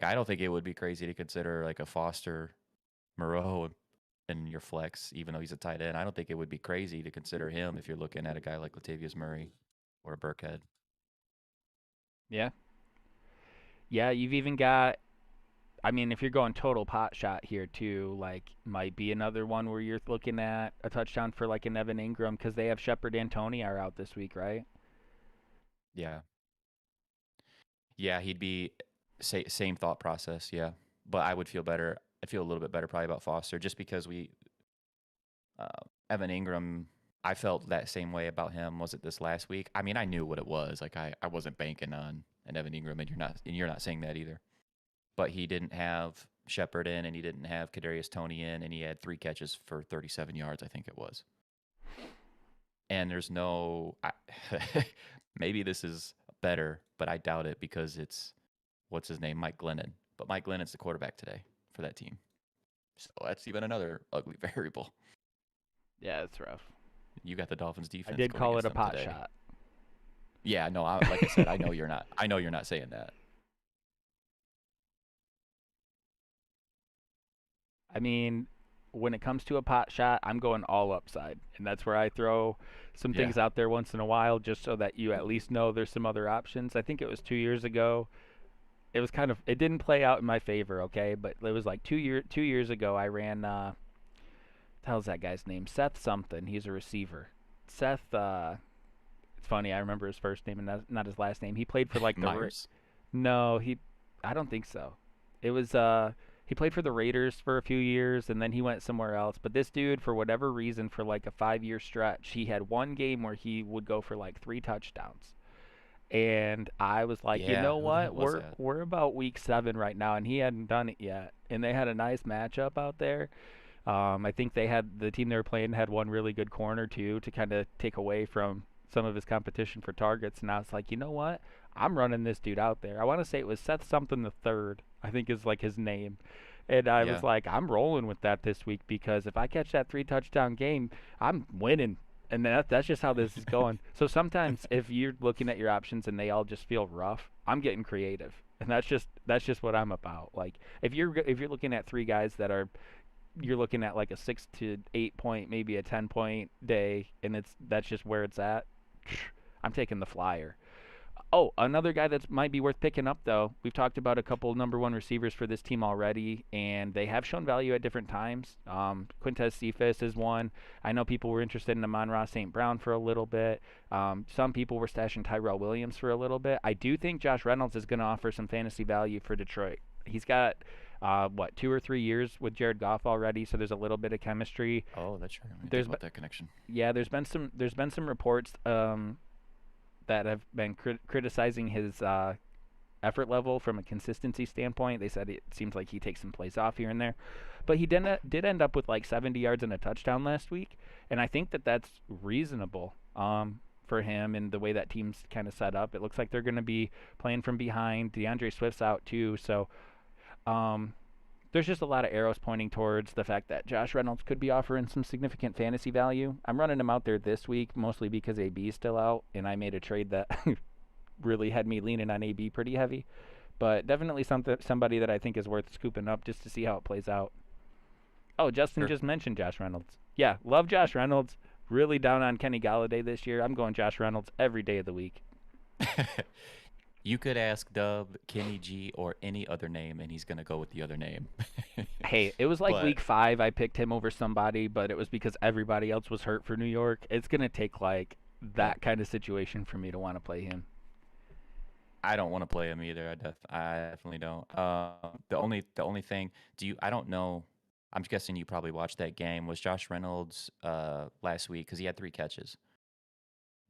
I don't think it would be crazy to consider like a Foster Moreau in your flex, even though he's a tight end. I don't think it would be crazy to consider him if you're looking at a guy like Latavius Murray or a Burkhead. yeah, yeah. You've even got. I mean, if you're going total pot shot here too, like might be another one where you're looking at a touchdown for like an Evan Ingram because they have Shepard and Tony are out this week, right? Yeah. Yeah, he'd be same thought process, yeah. But I would feel better. I feel a little bit better probably about Foster just because uh, Evan Ingram, I felt that same way about him. Was it this last week? I mean, I knew what it was. Like I wasn't banking on an Evan Ingram, and you're not saying that either. But he didn't have Shepard in, and he didn't have Kadarius Tony in, and he had 3 catches for 37 yards, I think it was. And there's no, maybe this is better, but I doubt it because it's what's his name, Mike Glennon. But Mike Glennon's the quarterback today for that team, so that's even another ugly variable. Yeah, it's rough. You got the Dolphins I defense did going call it against a them pot today. shot. Yeah, no, like I said, I know you're not. I know you're not saying that. I mean, when it comes to a pot shot, I'm going all upside, and that's where I throw some Yeah, things out there once in a while, just so that you at least know there's some other options. I think it was 2 years ago. It didn't play out in my favor, okay, but it was like 2 years ago. I ran the hell's that guy's name? Seth something. He's a receiver. Seth. It's funny. I remember his first name and not his last name. He played for like Myers. no, he. I don't think so. It was he played for the Raiders for a few years and then he went somewhere else. But this dude, for whatever reason, for like a 5 year stretch, he had one game where he would go for like 3 touchdowns. And I was like, you Yeah, know who the what? heck was We're that? we're about week 7 right now, and he hadn't done it yet. And they had a nice matchup out there. I think the team they were playing had one really good corner too to kind of take away from some of his competition for targets. And I was like, you know what? I'm running this dude out there. I want to say it was Seth something the third, I think is like his name. And I was Yeah. like, I'm rolling with that this week because if I catch that 3 touchdown game, I'm winning. And that's just how this is going. So sometimes if you're looking at your options and they all just feel rough, I'm getting creative. And that's just what I'm about. Like if you're looking at 3 guys that are you're looking at like a 6 to 8 point, maybe a 10 point day, and that's just where it's at. I'm taking the flyer. Oh, another guy that might be worth picking up though. We've talked about a couple #1 receivers for this team already, and they have shown value at different times. Quintez Cephas is one. I know people were interested in Amon-Ra St. Brown for a little bit. Some people were stashing Tyrell Williams for a little bit. I do think Josh Reynolds is going to offer some fantasy value for Detroit. He's got 2 or 3 years with Jared Goff already, so there's a little bit of chemistry. Oh, that's right. I didn't think There's about that connection. yeah, there's been some reports that have been criticizing his effort level from a consistency standpoint. They said it seems like he takes some plays off here and there, but he did end up with like 70 yards and a touchdown last week, and I think that that's reasonable for him and the way that team's kind of set up. It looks like they're going to be playing from behind. DeAndre Swift's out too, so um, there's just a lot of arrows pointing towards the fact that Josh Reynolds could be offering some significant fantasy value. I'm running him out there this week mostly because AB is still out, and I made a trade that really had me leaning on AB pretty heavy. But definitely somebody that I think is worth scooping up just to see how it plays out. Oh, Justin Sure. just mentioned Josh Reynolds. Yeah, love Josh Reynolds. Really down on Kenny Galladay this year. I'm going Josh Reynolds every day of the week. You could ask Dub, Kenny G, or any other name, and he's gonna go with the other name. Hey, it was like But week 5 I picked him over somebody, but it was because everybody else was hurt for New York. It's going to take like yeah, that kind of situation for me to want to play him. I don't want to play him either. I definitely don't. The only thing, I don't know. I'm guessing you probably watched that game. Was Josh Reynolds last week because he had 3 catches?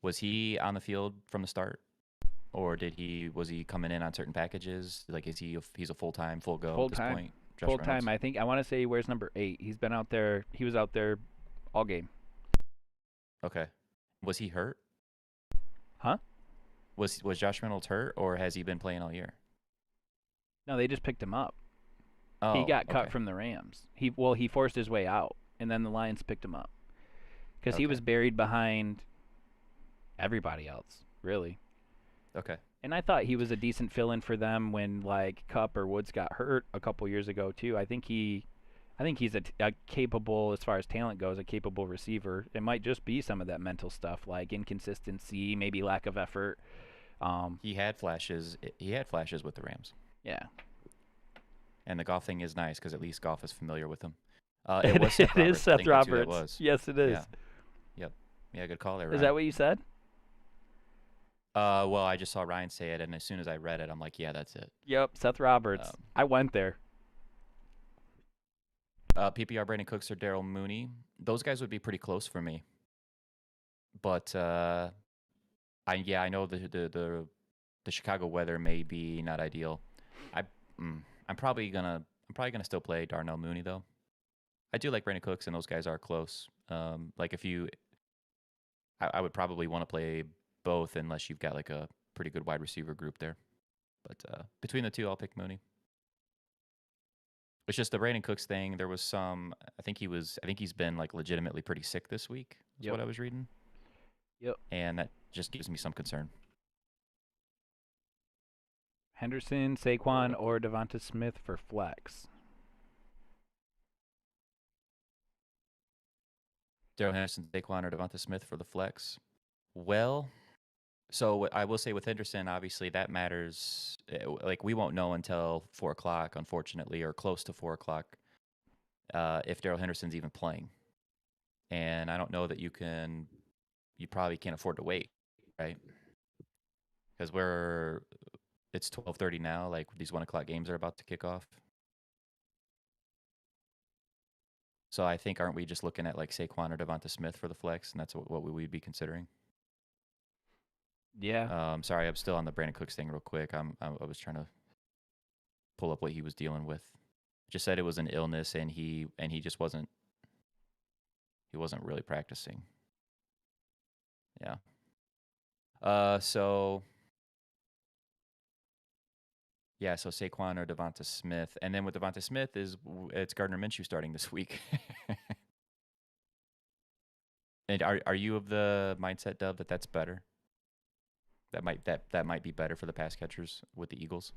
Was he on the field from the start, or was he coming in on certain packages? Like, he's a full time, full go Full at this time. point? Josh Full time. Reynolds. I want to say he wears number 8. He's been out there. He was out there all game. Okay. Was he hurt? Huh? Was Josh Reynolds hurt, or has he been playing all year? No, they just picked him up. He Oh, got cut okay. from the Rams. He forced his way out, and then the Lions picked him up because he Okay. was buried behind everybody else, really. Okay. And I thought he was a decent fill-in for them when like Cup or Woods got hurt a couple years ago too. I think he's a capable, as far as talent goes, a capable receiver. It might just be some of that mental stuff, like inconsistency, maybe lack of effort. He had flashes. He had flashes with the Rams, Yeah, and the golf thing is nice because at least golf is familiar with him. It it, was Seth it is Roberts. I Seth think that's who that Roberts. was. Yes, it is. Yeah. Yep. Yeah. Good call there, Is Ryan. that what you said? Well, I just saw Ryan say it, and as soon as I read it, I'm like, yeah, that's it. Yep, Seth Roberts. Um, I went there. PPR Brandon Cooks or Daryl Mooney. Those guys would be pretty close for me. But I know the Chicago weather may be not ideal. I I'm probably gonna still play Darnell Mooney though. I do like Brandon Cooks, and those guys are close. Like if you, I would probably want to play both unless you've got like a pretty good wide receiver group there. But between the two, I'll pick Mooney. It's just the Brandon Cooks thing. There was some. I think he's been like legitimately pretty sick this week. Is Yep. what I was reading, Yep. and that just gives me some concern. Henderson, Saquon, or Devonta Smith for flex. Daryl Henderson, Saquon, or Devonta Smith for the flex. Well, so I will say with Henderson, obviously that matters. Like we won't know until 4 o'clock, unfortunately, or close to 4 o'clock, if Daryl Henderson's even playing. And I don't know that you probably can't afford to wait, right? Because it's 12:30 now. Like these 1 o'clock games are about to kick off. So I think aren't we just looking at like Saquon or Devonta Smith for the flex, and that's what we'd be considering. Yeah. Sorry, I'm still on the Brandon Cooks thing real quick. I was trying to pull up what he was dealing with. Just said it was an illness, and he just wasn't He wasn't really practicing. Yeah. So yeah, so Saquon or Devonta Smith, and then with Devonta Smith it's Gardner Minshew starting this week. And are you of the mindset, Dub, that that's better? That might be better for the pass catchers with the Eagles.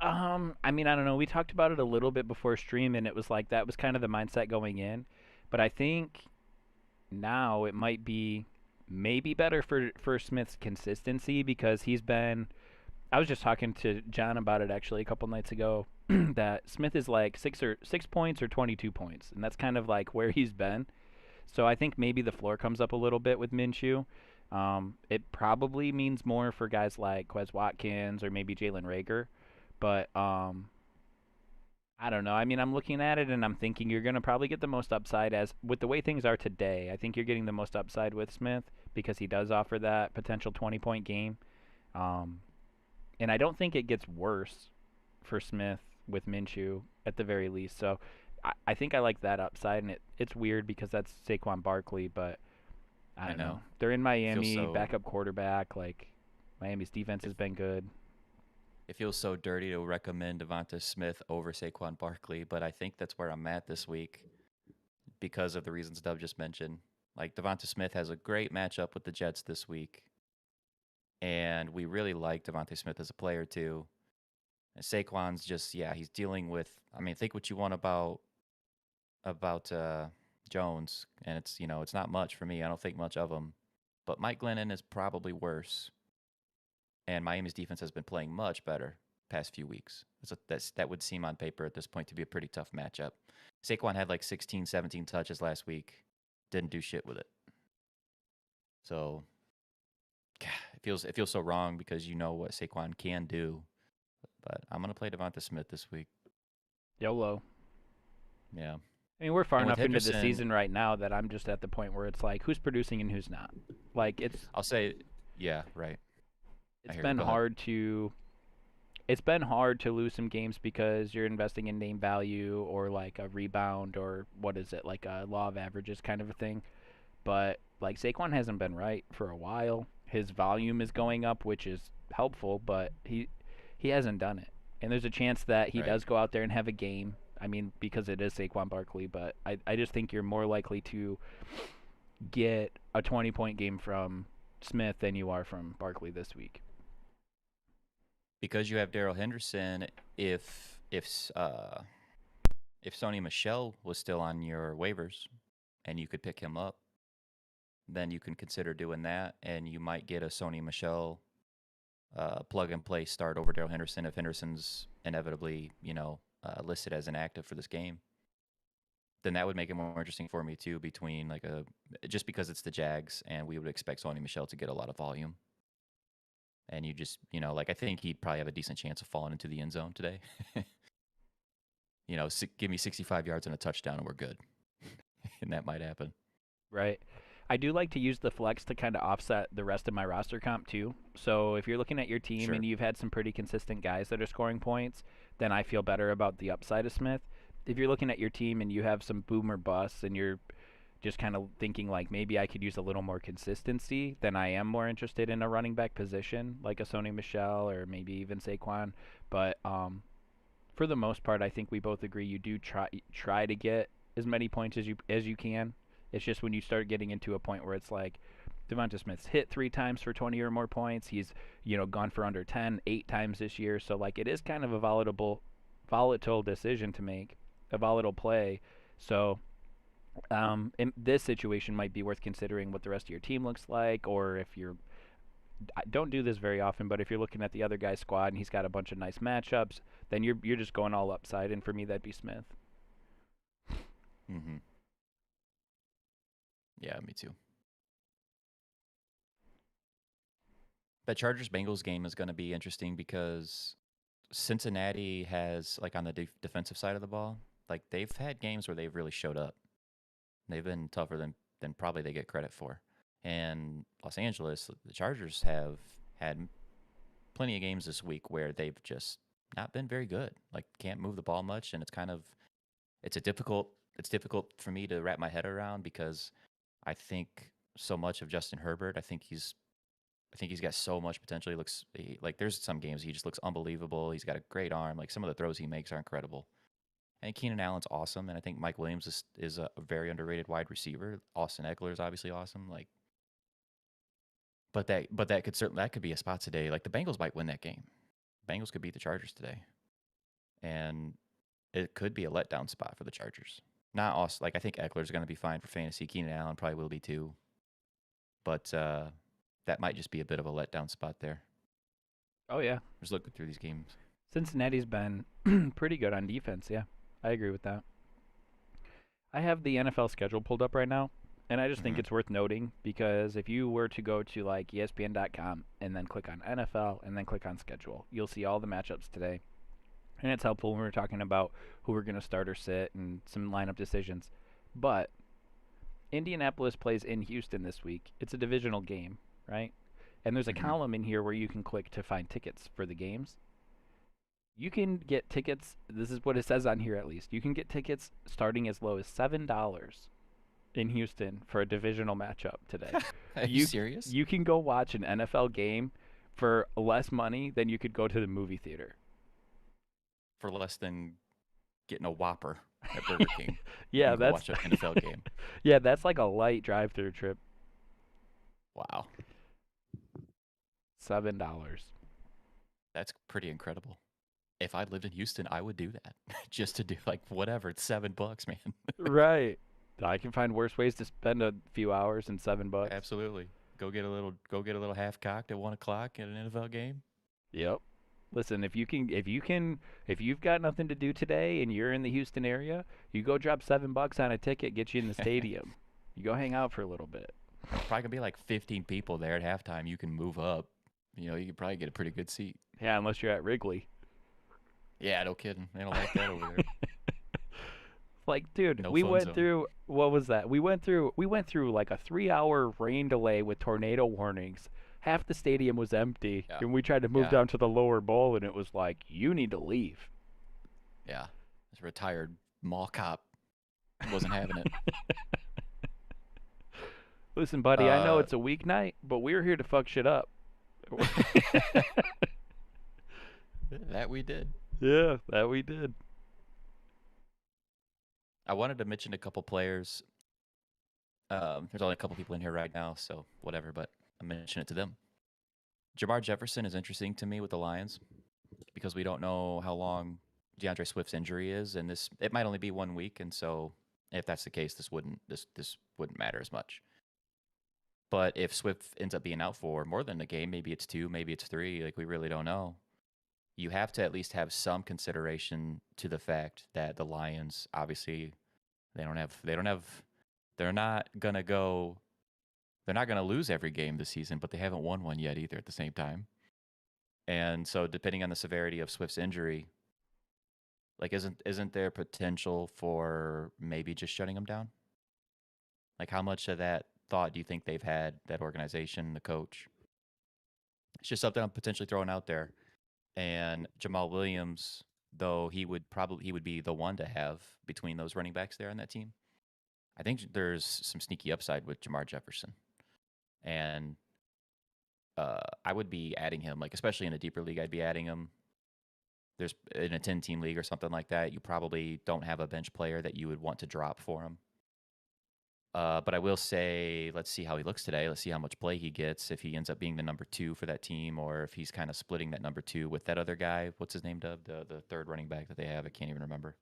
I mean, I don't know. We talked about it a little bit before stream, and it was like that was kind of the mindset going in. But I think now it might be maybe better for Smith's consistency because he's been. I was just talking to John about it actually a couple nights ago. That Smith is like 6 points or 22 points, and that's kind of like where he's been. So I think maybe the floor comes up a little bit with Minshew. It probably means more for guys like Quez Watkins or maybe Jalen Rager, but I don't know. I mean, I'm looking at it and I'm thinking you're going to probably get the most upside as with the way things are today. I think you're getting the most upside with Smith because he does offer that potential 20-point game. Um, and I don't think it gets worse for Smith with Minshew at the very least. So I think I like that upside, and it's weird because that's Saquon Barkley, but I I don't know. know. They're in It feels Miami, so backup quarterback. Like Miami's defense it, has been good. it feels so dirty to recommend Devonta Smith over Saquon Barkley, but I think that's where I'm at this week because of the reasons Dub just mentioned. Like Devonta Smith has a great matchup with the Jets this week, and we really like Devonta Smith as a player too. And Saquon's just yeah, he's dealing with. I mean, think what you want about Jones, and it's not much for me. I don't think much of him, but Mike Glennon is probably worse, and Miami's defense has been playing much better past few weeks. That would seem on paper at this point to be a pretty tough matchup. Saquon had like 16, 17 touches last week, didn't do shit with it. So it feels so wrong because you know what Saquon can do, but I'm gonna play Devonta Smith this week. YOLO. Yeah, I mean, we're far and with enough into the Henderson, season right now that I'm just at the point where it's like who's producing and who's not. Like I'll say, yeah, right. I it's hear you. been Go ahead. hard to it's been hard to lose some games because you're investing in name value or like a rebound or what is it like a law of averages kind of a thing. But like Saquon hasn't been right for a while. His volume is going up, which is helpful, but he hasn't done it. And there's a chance that he Right. does go out there and have a game. I mean, because it is Saquon Barkley, but I just think you're more likely to get a 20-point game from Smith than you are from Barkley this week. Because you have Daryl Henderson, if if Sony Michelle was still on your waivers and you could pick him up, then you can consider doing that, and you might get a Sony Michelle plug and play start over Daryl Henderson if Henderson's inevitably listed as inactive for this game. Then that would make it more interesting for me too. Between like a just because it's the Jags and we would expect Sony Michelle to get a lot of volume, and you just like I think he'd probably have a decent chance of falling into the end zone today. Give me 65 yards and a touchdown, and we're good. And that might happen. Right. I do like to use the flex to kind of offset the rest of my roster comp too. So if you're looking at your team Sure. and you've had some pretty consistent guys that are scoring points, then I feel better about the upside of Smith. If you're looking at your team and you have some boomer busts and you're just kind of thinking like maybe I could use a little more consistency, then I am more interested in a running back position like a Sony Michelle or maybe even Saquon. But for the most part, I think we both agree you do try to get as many points as you can. It's just when you start getting into a point where it's like Devonta Smith's hit 3 times for 20 or more points. He's gone for under 10 8 times this year. So like it is kind of a volatile decision to make, a volatile play. So in this situation might be worth considering what the rest of your team looks like, or if you're I don't do this very often, but if you're looking at the other guy's squad and he's got a bunch of nice matchups, then you're just going all upside. And for me, that'd be Smith. Mm-hmm. Yeah, me too. That Chargers Bengals game is going to be interesting because Cincinnati has like on the defensive side of the ball, like they've had games where they've really showed up. They've been tougher than probably they get credit for. And Los Angeles, the Chargers have had plenty of games this week where they've just not been very good. Like can't move the ball much, and it's difficult for me to wrap my head around because I think so much of Justin Herbert. I think he's got so much potential. Like there's some games he just looks unbelievable. He's got a great arm. Like some of the throws he makes are incredible. And Keenan Allen's awesome, and I think Mike Williams is a very underrated wide receiver. Austin Eckler is obviously awesome. Like, but that could be a spot today. Like the Bengals might win that game. Bengals could beat the Chargers today, and it could be a letdown spot for the Chargers. Not Austin. Like I think Eckler's going to be fine for fantasy. Keenan Allen probably will be too, but that might just be a bit of a letdown spot there. Oh yeah, Just looking through these games. Cincinnati's been pretty good on defense. Yeah, I agree with that. I have the NFL schedule pulled up right now, and I just think Hmm. it's worth noting because if you were to go to like ESPN.com and then click on NFL and then click on schedule, you'll see all the matchups today. And it's helpful when we're talking about who we're going to start or sit and some lineup decisions. But Indianapolis plays in Houston this week. It's a divisional game, right? And there's a Hmm. column in here where you can click to find tickets for the games. You can get tickets. This is what it says on here, at least. You can get tickets starting as low as $7 in Houston for a divisional matchup today. Are you You serious? you can go watch an NFL game for less money than you could go to the movie theater. For less than getting a Whopper at Burger King, you Yeah, can go that's watch an NFL game. yeah, that's like a light drive-through trip. Wow, $7. that's pretty incredible. If I lived in Houston, I would do that just to do like whatever. It's $7, man. Right. I can find worse ways to spend a few hours than $7. Absolutely. Go get a little half cocked at 1 o'clock at an NFL game. Yep. Listen, if you've got nothing to do today and you're in the Houston area, you go drop $7 on a ticket, get you in the stadium. You go hang out for a little bit. Probably gonna be like 15 people there at halftime. You can move up. You know, you could probably get a pretty good seat. Yeah, unless you're at Wrigley. Yeah, no kidding. They don't like that over there. Like, dude, No we fun went zone. through what was that? We went through like a 3-hour rain delay with tornado warnings. Half the stadium was empty, Yeah, and we tried to move yeah, down to the lower bowl, and it was like, you need to leave. yeah. This retired mall cop wasn't having it. Listen, buddy, I know Uh, it's a weeknight, but we're here to fuck shit up. that we did. Yeah, that we did. I wanted to mention a couple players. There's only a couple people in here right now, so whatever. But I mention it to them. Jamar Jefferson is interesting to me with the Lions because we don't know how long DeAndre Swift's injury is, and it might only be 1 week, and so if that's the case, this wouldn't matter as much. But if Swift ends up being out for more than a game, maybe it's 2, maybe it's 3, like we really don't know. You have to at least have some consideration to the fact that the Lions obviously they're not gonna go they're not gonna lose every game this season, but they haven't won one yet either at the same time. And so depending on the severity of Swift's injury, like isn't there potential for maybe just shutting him down? Like how much of that thought do you think they've had, that organization, the coach? It's just something I'm potentially throwing out there. And Jamal Williams, though he would be the one to have between those running backs there on that team. I think there's some sneaky upside with Jamar Jefferson, and I would be adding him, like especially in a deeper league. I'd be adding him. There's in a 10-team league or something like that. You probably don't have a bench player that you would want to drop for him. But I will say, let's see how he looks today. Let's see how much play he gets. If he ends up being the number 2 for that team, or if he's kind of splitting that number 2 with that other guy. What's his name, Dub? The third running back that they have. I can't even remember.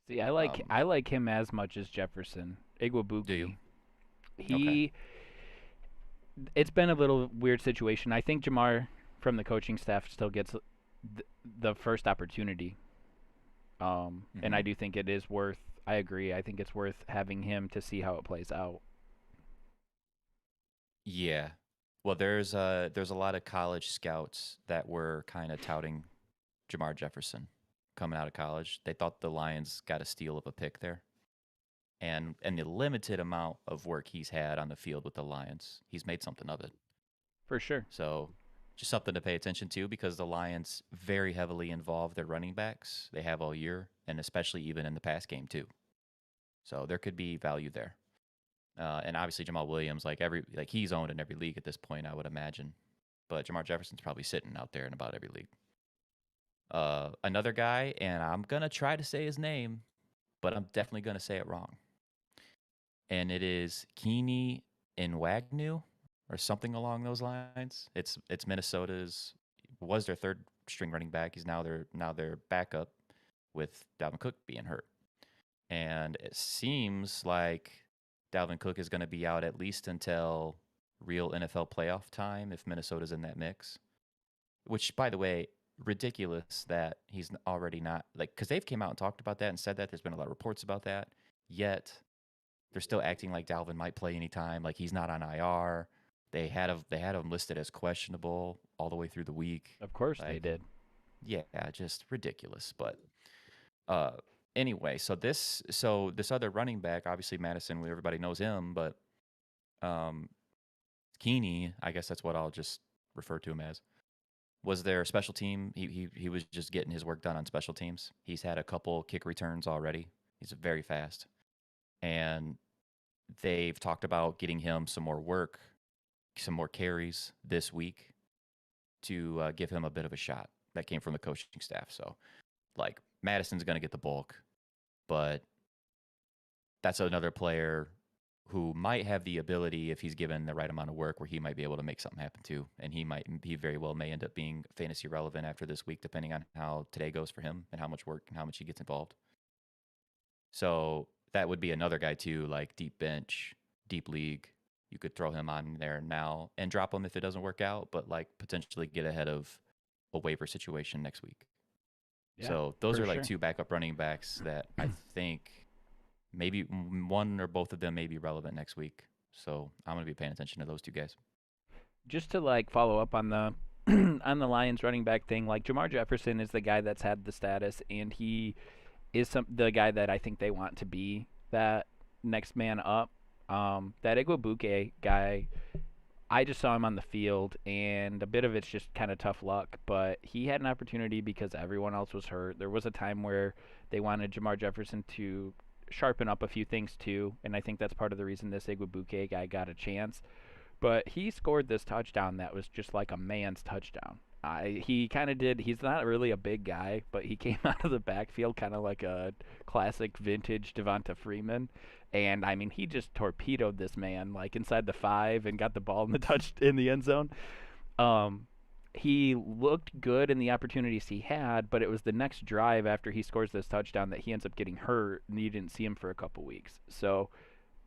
See, Um, I like him as much as Jefferson. do you? Igwabuki. Okay. He it's been a little weird situation. I think Jamar from the coaching staff still gets the first opportunity. And Hmm. I do think it is worth. I agree. I think it's worth having him to see how it plays out. Yeah. Well, there's a lot of college scouts that were kind of touting Jamar Jefferson coming out of college. They thought the Lions got a steal of a pick there. And the limited amount of work he's had on the field with the Lions, he's made something of it. For sure. So just something to pay attention to because the Lions very heavily involve their running backs. They have all year, and especially even in the pass game too. So there could be value there. And obviously Jamal Williams, like he's owned in every league at this point, I would imagine. But Jamar Jefferson's probably sitting out there in about every league. Another guy, and I'm gonna try to say his name, but I'm definitely gonna say it wrong. And it is Keeney Nwagnu or something along those lines. It's Minnesota's was their third string running back. He's now their backup with Dalvin Cook being hurt. And it seems like Dalvin Cook is going to be out at least until real NFL playoff time if Minnesota's in that mix. Which, by the way, ridiculous that he's already not like because they've came out and talked about that and said that there's been a lot of reports about that. Yet they're still acting like Dalvin might play anytime, like he's not on IR. They had him listed as questionable all the way through the week. Of course they Like, did. yeah, just ridiculous. But uh, anyway, so this other running back, obviously Madison, everybody knows him, but Keeney, I guess that's what I'll just refer to him as, was their special team. He was just getting his work done on special teams. He's had a couple kick returns already. He's very fast, and they've talked about getting him some more work, some more carries this week to give him a bit of a shot. That came from the coaching staff. So, like, Madison's going to get the bulk, but that's another player who might have the ability, if he's given the right amount of work, where he might be able to make something happen too. And he very well may end up being fantasy relevant after this week, depending on how today goes for him and how much work and how much he gets involved. So that would be another guy too, like deep bench, deep league. You could throw him on there now and drop him if it doesn't work out, but like potentially get ahead of a waiver situation next week. Yeah, So those for are like sure. two backup running backs that I think maybe one or both of them may be relevant next week. So I'm going to be paying attention to those two guys. Just to like follow up on the on the Lions running back thing, like Jamar Jefferson is the guy that's had the status, and he is the guy that I think they want to be that next man up. That Igwebuike guy, I just saw him on the field, and a bit of it's just kind of tough luck. But he had an opportunity because everyone else was hurt. There was a time where they wanted Jamar Jefferson to sharpen up a few things too, and I think that's part of the reason this Igwebuike guy got a chance. But he scored this touchdown that was just like a man's touchdown. He kind of did. He's not really a big guy, but he came out of the backfield kind of like a classic vintage Devonta Freeman, and I mean he just torpedoed this man like inside the 5 and got the ball in the touch in the end zone. Um, he looked good in the opportunities he had, but it was the next drive after he scores this touchdown that he ends up getting hurt, and you didn't see him for a couple weeks. So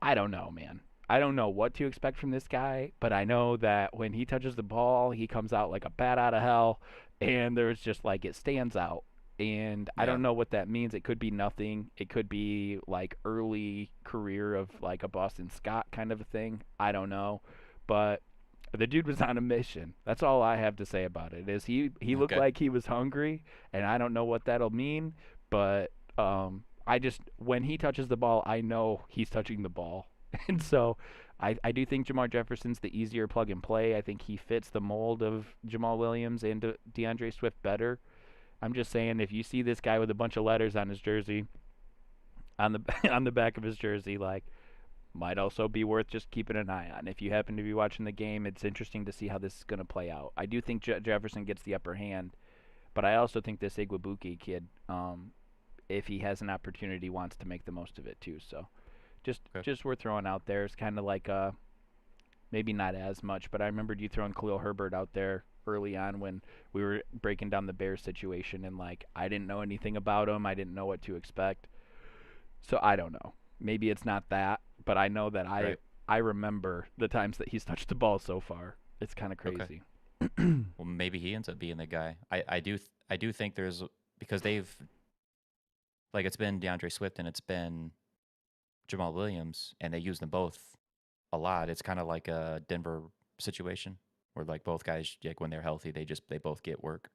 I don't know, man. I don't know what to expect from this guy, but I know that when he touches the ball, he comes out like a bat out of hell, and there's just like it stands out. And I Yeah. don't know what that means. It could be nothing. It could be like early career of like a Boston Scott kind of a thing. I don't know, but the dude was on a mission. That's all I have to say about it. Is he looked Okay. like he was hungry, and I don't know what that'll mean, but I just when he touches the ball, I know he's touching the ball. And so I do think Jamar Jefferson's the easier plug and play. I think he fits the mold of Jamal Williams and DeAndre Swift better. I'm just saying if you see this guy with a bunch of letters on his jersey, on the on the back of his jersey, like might also be worth just keeping an eye on. If you happen to be watching the game, it's interesting to see how this is going to play out. I do think Jefferson gets the upper hand, but I also think this Igwebuike kid, if he has an opportunity, wants to make the most of it too. So just Okay. just worth throwing out there. It's kind of like maybe not as much, but I remembered you throwing Khalil Herbert out there early on when we were breaking down the Bears situation, and like I didn't know anything about him. I didn't know what to expect. So I don't know. Maybe it's not that, but I know that I Right. I remember the times that he's touched the ball so far. It's kind of Okay. crazy. Well, maybe he ends up being the guy. I do think there's because they've like it's been DeAndre Swift and it's been Jamal Williams, and they use them both a lot. It's kind of like a Denver situation where like both guys, like when they're healthy, they both get work.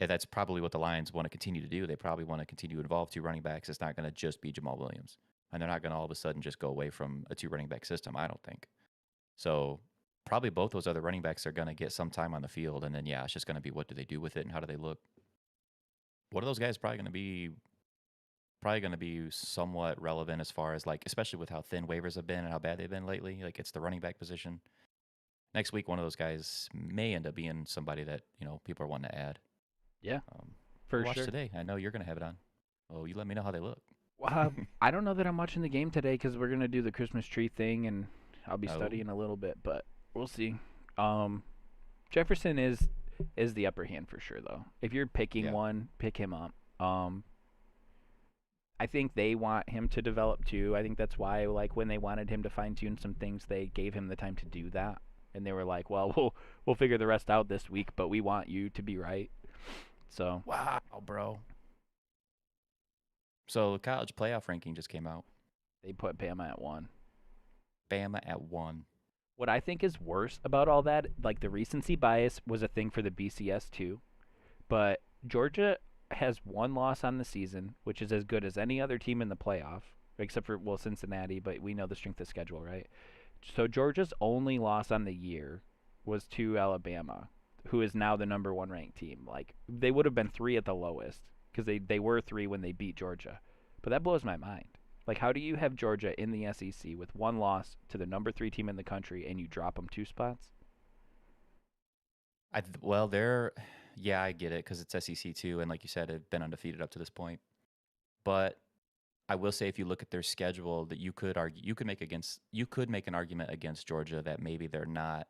And that's probably what the Lions want to continue to do. They probably want to continue to involve two running backs. It's not going to just be Jamal Williams, and they're not going to all of a sudden just go away from a two running back system. I don't think so. Probably both those other running backs are going to get some time on the field, and then yeah, it's just going to be what do they do with it and how do they look. One of those guys is probably going to be probably going to be somewhat relevant as far as like, especially with how thin waivers have been and how bad they've been lately. Like it's the running back position. Next week, one of those guys may end up being somebody that people are wanting to add. Yeah, We'll for watch sure. today. I know you're going to have it on. Oh, you let me know how they look. I don't know that I'm watching the game today because we're gonna do the Christmas tree thing, and I'll be Oh, studying a little bit, but we'll see. Um, Jefferson is the upper hand for sure, though. If you're picking yeah. one, pick him up. I think they want him to develop too. I think that's why, like, when they wanted him to fine tune some things, they gave him the time to do that, and they were like, "Well, we'll figure the rest out this week, but we want you to be right." So Wow, bro. So the college playoff ranking just came out. they put Bama at 1. Bama at 1. What I think is worse about all that, like the recency bias was a thing for the BCS too, but Georgia has one loss on the season, which is as good as any other team in the playoff, except for well Cincinnati, but we know the strength of schedule, right? So Georgia's only loss on the year was to Alabama, who is now the number 1 ranked team. Like they would have been 3 at the lowest because they were 3 when they beat Georgia. But that blows my mind. Like how do you have Georgia in the SEC with one loss to the number 3 team in the country and you drop them 2 spots? Well, yeah, I get it because it's SEC too, and like you said, they've been undefeated up to this point. But I will say, if you look at their schedule, that you could argue, you could make an argument against Georgia that maybe they're not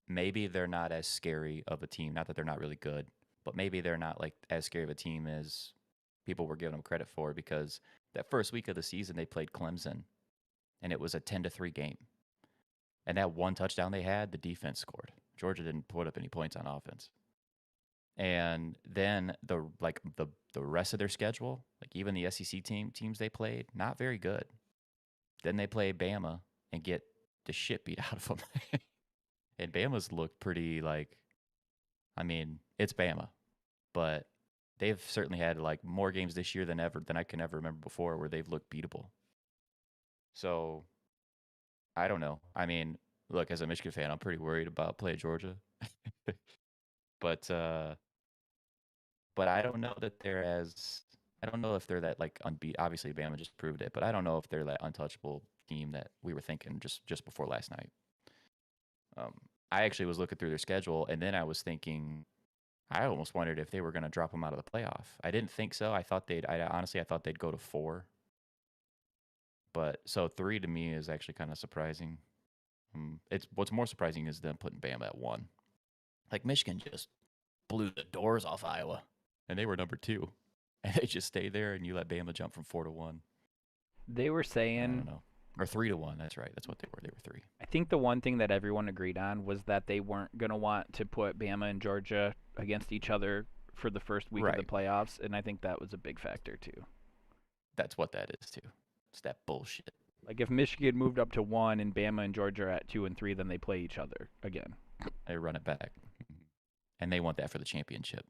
as scary of a team. Not that they're not really good, but maybe they're not like as scary of a team as people were giving them credit for because that first week of the season they played Clemson and it was a 10-3 game. And that one touchdown they had, the defense scored. Georgia didn't put up any points on offense. And then the rest of their schedule, like even the SEC teams they played, not very good. Then they play Bama and get the shit beat out of them. And Bama's looked pretty like, I mean, it's Bama, but they've certainly had like more games this year than I can ever remember before where they've looked beatable. So I don't know. I mean, look, as a Michigan fan, I'm pretty worried about playing Georgia, but I don't know that they're as I don't know if they're that like unbeat. Obviously, Bama just proved it, but I don't know if they're that untouchable team that we were thinking just before last night. Um, I actually was looking through their schedule, and then I was thinking, I almost wondered if they were going to drop them out of the playoff. I didn't think so. I thought they'd. I thought they'd go to 4, but so 3 to me is actually kind of surprising. It's what's more surprising is them putting Bama at 1. Like Michigan just blew the doors off Iowa, and they were number 2, and they just stayed there, and you let Bama jump from 4-1. They were I don't saying know, or 3-1. That's right. That's what they were. They were 3. I think the one thing that everyone agreed on was that they weren't going to want to put Bama and Georgia against each other for the first week of the Right. playoffs, and I think that was a big factor too. That's what that is too. It's that bullshit. Like if Michigan moved up to 1 and Bama and Georgia are at 2 and 3, then they play each other again. They run it back, and they want that for the championship.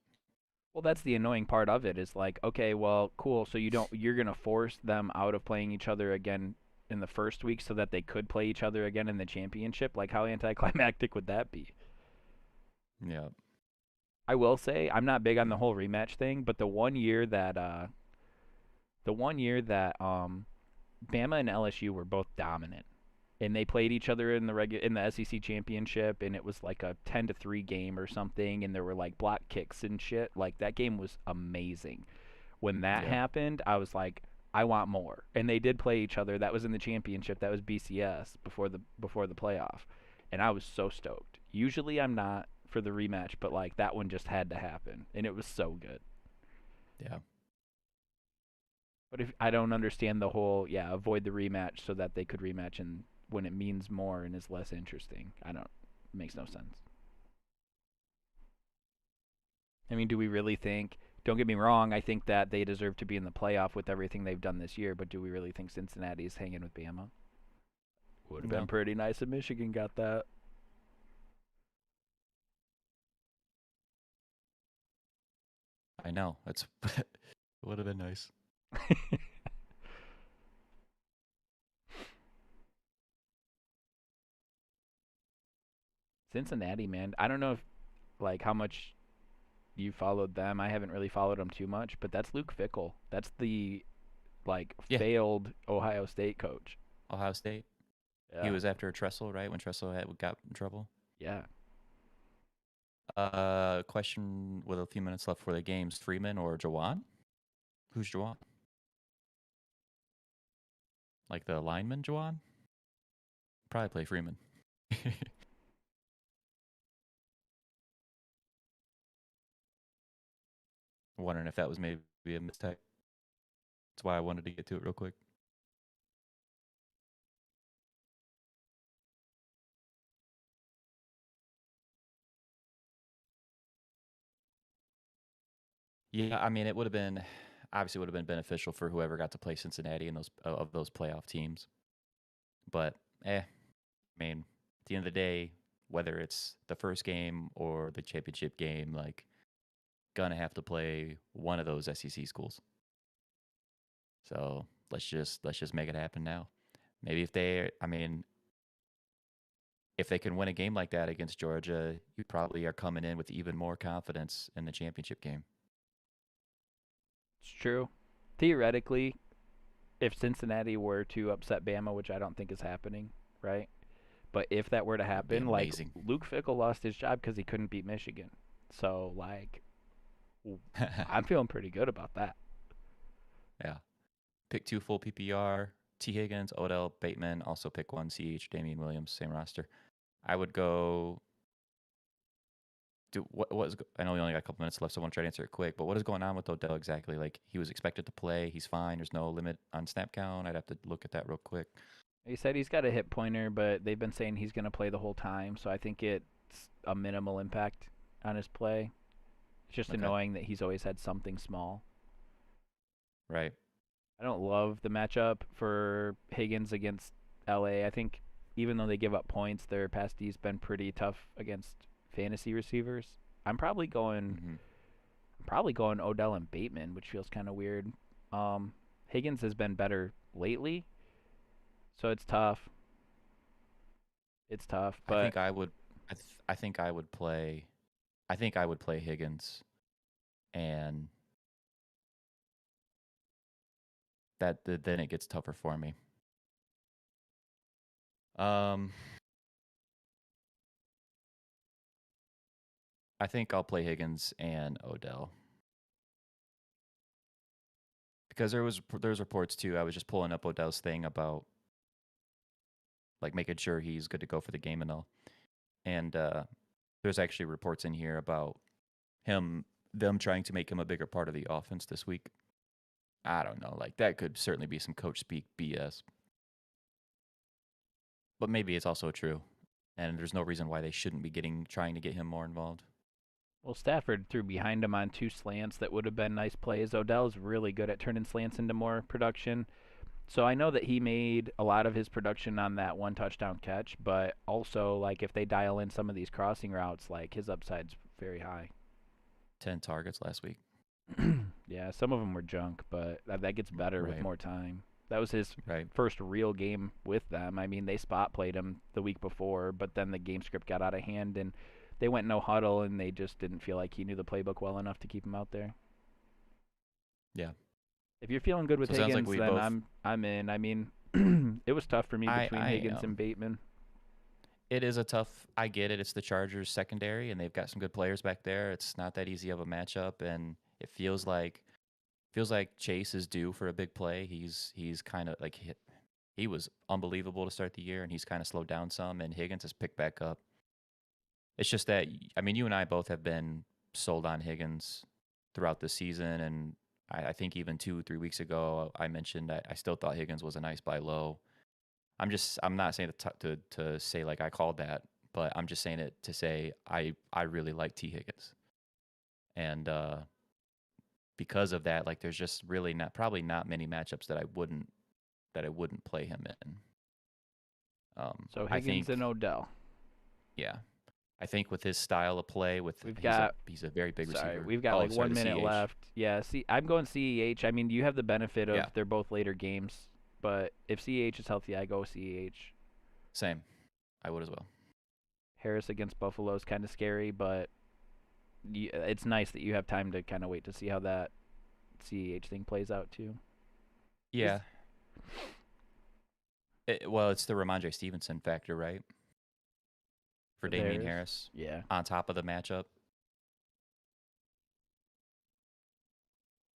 Well, that's the annoying part of it is like, okay, well, cool, so you're going to force them out of playing each other again in the first week so that they could play each other again in the championship? Like how anticlimactic would that be? Yeah. I will say I'm not big on the whole rematch thing, but the one year that Bama and LSU were both dominant, and they played each other in the SEC championship, and it was like a 10-3 game or something, and there were like block kicks and shit. Like that game was amazing. When that Yeah. happened, I was like, I want more. And they did play each other. That was in the championship. That was BCS before the playoff, and I was so stoked. Usually I'm not for the rematch, but like that one just had to happen, and it was so good. Yeah. But if I don't understand the whole, yeah, avoid the rematch so that they could rematch and when it means more and is less interesting. I don't it makes no sense. I mean, do we really think don't get me wrong, I think that they deserve to be in the playoff with everything they've done this year, but do we really think Cincinnati's hanging with Bama? Would have been No. pretty nice if Michigan got that. I know. It's it would have been nice. Cincinnati, man. I don't know if like how much you followed them. I haven't really followed them too much, but that's Luke Fickle. That's the like Yeah, failed Ohio State coach. Ohio State. He Yeah. was after Tressel, right? When Tressel had got in trouble. Yeah. Question with a few minutes left for the games: Freeman or Jawan? Who's Jawan? Like the lineman Jawan? Probably play Freeman. Wondering if that was maybe a mistake. That's why I wanted to get to it real quick. Yeah, I mean, it would have been obviously would have been beneficial for whoever got to play Cincinnati in those of those playoff teams. But I mean, at the end of the day, whether it's the first game or the championship game, like gonna have to play one of those SEC schools. So let's just make it happen now. Maybe if they, I mean, if they can win a game like that against Georgia, you probably are coming in with even more confidence in the championship game. It's true. Theoretically, if Cincinnati were to upset Bama, which I don't think is happening, right? But if that were to That would be happen, like amazing. Luke Fickle lost his job because he couldn't beat Michigan. So like, I'm feeling pretty good about that. Yeah. Pick 2 full PPR. T. Higgins, Odell, Bateman. Also pick 1 CH, Damian Williams, same roster. I would go. Do what is? I know we only got a couple minutes left, so I want to try to answer it quick. But what is going on with Odell exactly? Like he was expected to play. He's fine. There's no limit on snap count. I'd have to look at that real quick. He said he's got a hip pointer, but they've been saying he's going to play the whole time. So I think it's a minimal impact on his play. It's just Okay. annoying that he's always had something small. Right. I don't love the matchup for Higgins against LA. I think even though they give up points, their pass D's been pretty tough against fantasy receivers. I'm probably going Mm-hmm. I'm probably going Odell and Bateman, which feels kind of weird. Higgins has been better lately, so it's tough. It's tough, I but think I would. I think I would play. I think I would play Higgins, and then it gets tougher for me. Um, I think I'll play Higgins and Odell because there's reports too. I was just pulling up Odell's thing about like making sure he's good to go for the game and all. And there's actually reports in here about them trying to make him a bigger part of the offense this week. I don't know, like that could certainly be some coach speak BS, but maybe it's also true. And there's no reason why they shouldn't be trying to get him more involved. well, Stafford threw behind him on two slants that would have been nice plays. Odell's really good at turning slants into more production. So I know that he made a lot of his production on that one touchdown catch, but also like if they dial in some of these crossing routes, like his upside's very high. 10 targets last week. Yeah, some of them were junk, but that gets better with Right. more time. That was his Right. first real game with them. I mean, they spot played him the week before, but then the game script got out of hand and they went no huddle and they just didn't feel like he knew the playbook well enough to keep him out there. Yeah. If you're feeling good with So it sounds like Higgins, we then both. I'm in. I mean, it was tough for me between I Higgins and Bateman. It is a tough. I get it. It's the Chargers secondary, and they've got some good players back there. It's not that easy of a matchup, and it feels like Chase is due for a big play. He's kind of like he was unbelievable to start the year, and he's kind of slowed down some. And Higgins has picked back up. It's just that I mean, you and I both have been sold on Higgins throughout the season, and I think even 2 3 weeks ago I mentioned I still thought Higgins was a nice buy low. I'm not saying to say like I called that, but I'm just saying it to say I really like T Higgins, and because of that, like there's just really probably not many matchups that I wouldn't play him in. So I Higgins and think Odell. yeah, I think with his style of play, with We've he's a got he's a very big sorry, receiver. we've got Oh, like sorry, one the minute CH. left. Yeah, see, I'm going CEH. I mean, you have the benefit of Yeah, they're both later games, but if CEH is healthy, I go CEH. same. I would as well. Harris against Buffalo is kind of scary, but it's nice that you have time to kind of wait to see how that CEH thing plays out too. Yeah. Well, it's the Ramondre Stevenson factor, right? For Damian Theirs, Harris yeah. on top of the matchup.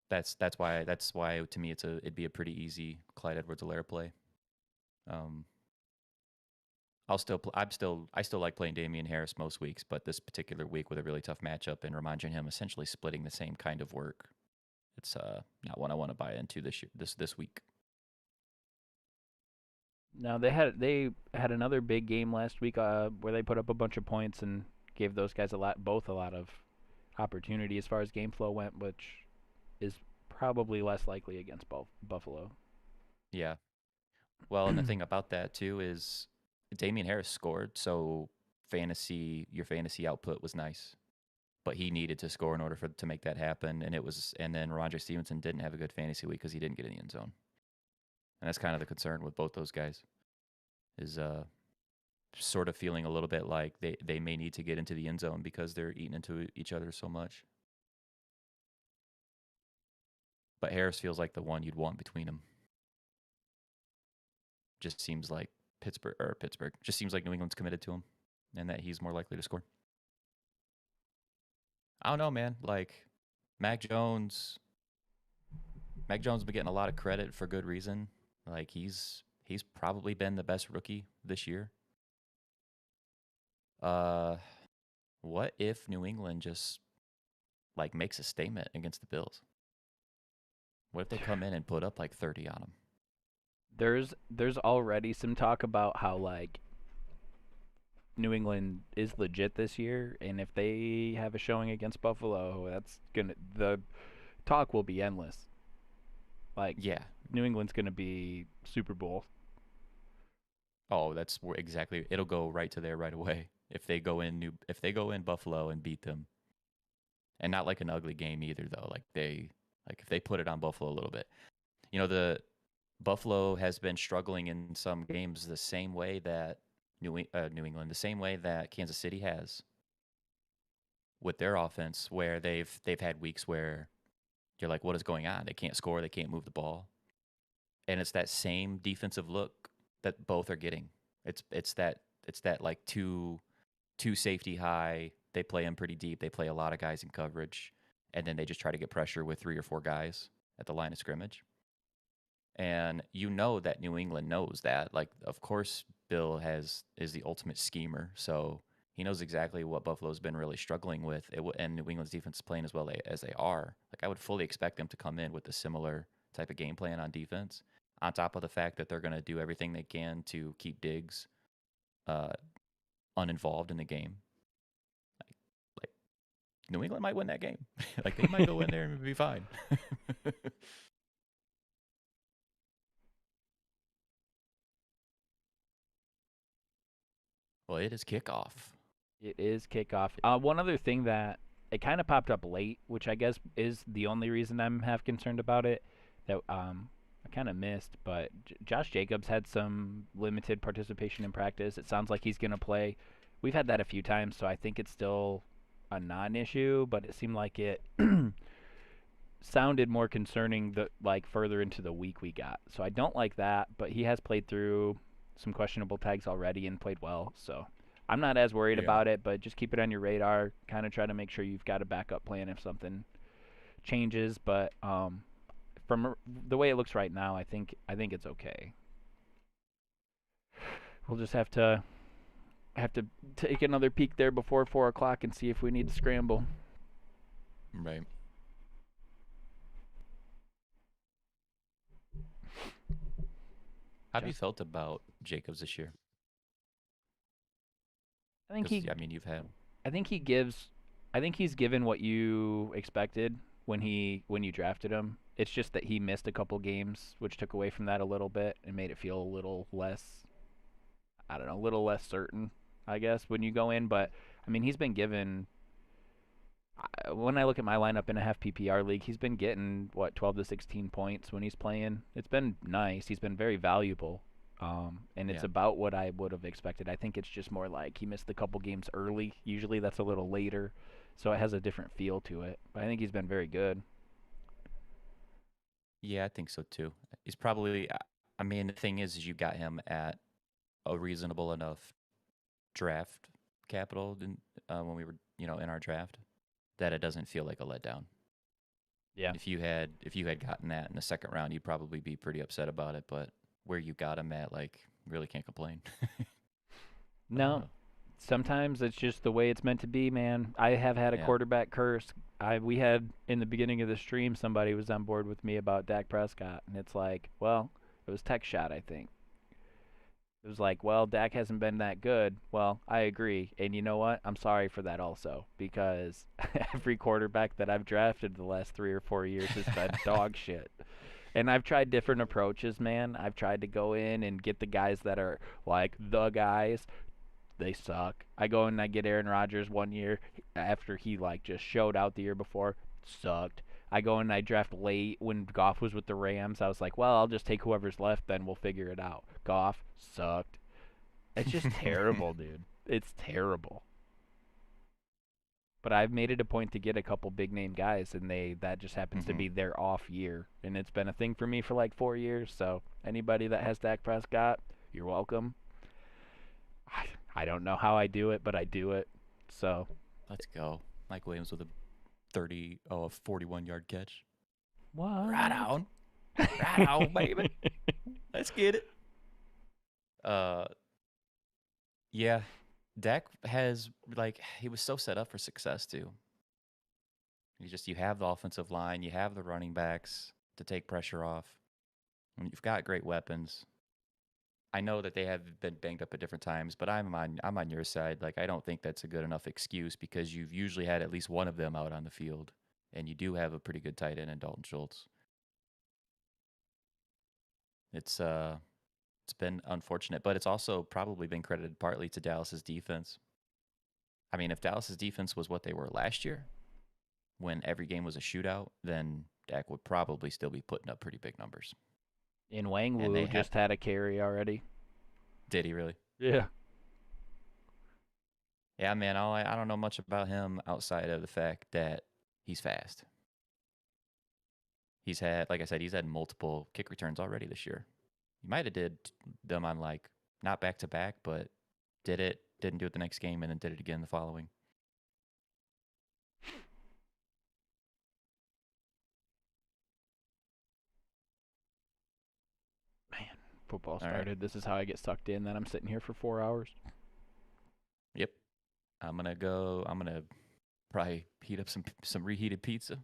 That's why to me it'd be a pretty easy Clyde Edwards-Helaire play. Um, I still like playing Damian Harris most weeks, but this particular week with a really tough matchup and reminding him essentially splitting the same kind of work, it's not one I want to buy into this week. No, they had another big game last week where they put up a bunch of points and gave those guys both a lot of opportunity as far as game flow went, which is probably less likely against Buffalo. Yeah. Well, and the thing about that too is Damian Harris scored, so your fantasy output was nice, but he needed to score in order to make that happen, and then Ramondre Stevenson didn't have a good fantasy week because he didn't get in the end zone, and that's kind of the concern with both those guys is sort of feeling a little bit like they may need to get into the end zone because they're eating into each other so much. But Harris feels like the one you'd want between them. Just seems like Pittsburgh. Just seems like New England's committed to him, and that he's more likely to score. I don't know, man. Like Mac Jones, Mac Jones has been getting a lot of credit for good reason. Like he's probably been the best rookie this year. Uh, what if New England just like makes a statement against the Bills? What if they come in and put up like 30 on them? There's already some talk about how like New England is legit this year, and if they have a showing against Buffalo, the talk will be endless. Like Yeah. New England's gonna be Super Bowl. Oh, that's exactly. It'll go right to there right away if they go in Buffalo and beat them, and not like an ugly game either though. Like if they put it on Buffalo a little bit. The Buffalo has been struggling in some games the same way that New England, the same way that Kansas City has with their offense, where they've had weeks where you're like, what is going on? They can't score, they can't move the ball, and it's that same defensive look that both are getting. It's that like two safety high. They play them pretty deep. They play a lot of guys in coverage, and then they just try to get pressure with 3 or 4 guys at the line of scrimmage. And that New England knows that. Like, of course, Bill is the ultimate schemer, so he knows exactly what Buffalo's been really struggling with, and New England's defense is playing as well as they are. Like, I would fully expect them to come in with a similar type of game plan on defense, on top of the fact that they're going to do everything they can to keep Diggs uh, uninvolved in the game. Like New England might win that game. Like they might go in there and be fine. Well, it is kickoff. It is kickoff. One other thing that it kind of popped up late, which I guess is the only reason I'm half concerned about it, that I kind of missed, but Josh Jacobs had some limited participation in practice. It sounds like he's going to play. We've had that a few times, so I think it's still a non-issue, but it seemed like it sounded more concerning like further into the week we got. So I don't like that, but he has played through some questionable tags already and played well. So I'm not as worried Yeah. about it, but just keep it on your radar. Kind of try to make sure you've got a backup plan if something changes. But from the way it looks right now, I think it's okay. We'll just have to take another peek there before 4 o'clock and see if we need to scramble. Right. How have you felt about Jacobs this year? I think Because he I mean, you've had I think he gives. I think he's given what you expected when you drafted him. It's just that he missed a couple games, which took away from that a little bit and made it feel a little less. I don't know, a little less certain, I guess, when you go in. But I mean, he's been given. When I look at my lineup in a half PPR league, he's been getting what 12 to 16 points when he's playing. It's been nice. He's been very valuable. And it's yeah. about what I would have expected. I think it's just more like he missed a couple games early. Usually that's a little later, so it has a different feel to it. But I think he's been very good. Yeah, I think so too. He's probably. I mean, the thing is you got him at a reasonable enough draft capital when we were, in our draft, that it doesn't feel like a letdown. Yeah. If you had gotten that in the second round, you'd probably be pretty upset about it. But where you got him at, like, really can't complain. No, uh, sometimes it's just the way it's meant to be, man. I have had a yeah. quarterback curse. We had in the beginning of the stream somebody was on board with me about Dak Prescott, and it's like, well, it was Tech Shot, I think. It was like, well, Dak hasn't been that good. Well, I agree, and you know what? I'm sorry for that also because every quarterback that I've drafted the last 3 or 4 years has been dog shit. And I've tried different approaches, man. I've tried to go in and get the guys that are like the guys. They suck. I go and I get Aaron Rodgers one year after he like just showed out the year before, sucked. I go and I draft late when Goff was with the Rams. I was like, well, I'll just take whoever's left, then we'll figure it out. Goff sucked. It's just terrible, dude. It's terrible. But I've made it a point to get a couple big name guys, and that just happens to hmm be their off year, and it's been a thing for me for like 4 years. So anybody that has Dak Prescott, you're welcome. I don't know how I do it, but I do it. So Let's go. Mike Williams with a 41-yard catch. Right what? on. Right on, baby. Let's get it. Uh, yeah. Dak has, like, he was so set up for success too. You have the offensive line, you have the running backs to take pressure off, and you've got great weapons. I know that they have been banged up at different times, but I'm on your side. Like, I don't think that's a good enough excuse because you've usually had at least one of them out on the field, and you do have a pretty good tight end in Dalton Schultz. It's been unfortunate, but it's also probably been credited partly to Dallas's defense. I mean, if Dallas's defense was what they were last year, when every game was a shootout, then Dak would probably still be putting up pretty big numbers. And Wang And Wu just had a carry already. did he really? Yeah. Yeah, man. I don't know much about him outside of the fact that he's fast. He's had, like I said, he's had multiple kick returns already this year. He might have did them on, like, not back to back, but didn't do it the next game, and then did it again the following. Man, football All right. started. This is how I get sucked in. Then I'm sitting here for 4 hours. Yep. I'm gonna probably heat up some reheated pizza,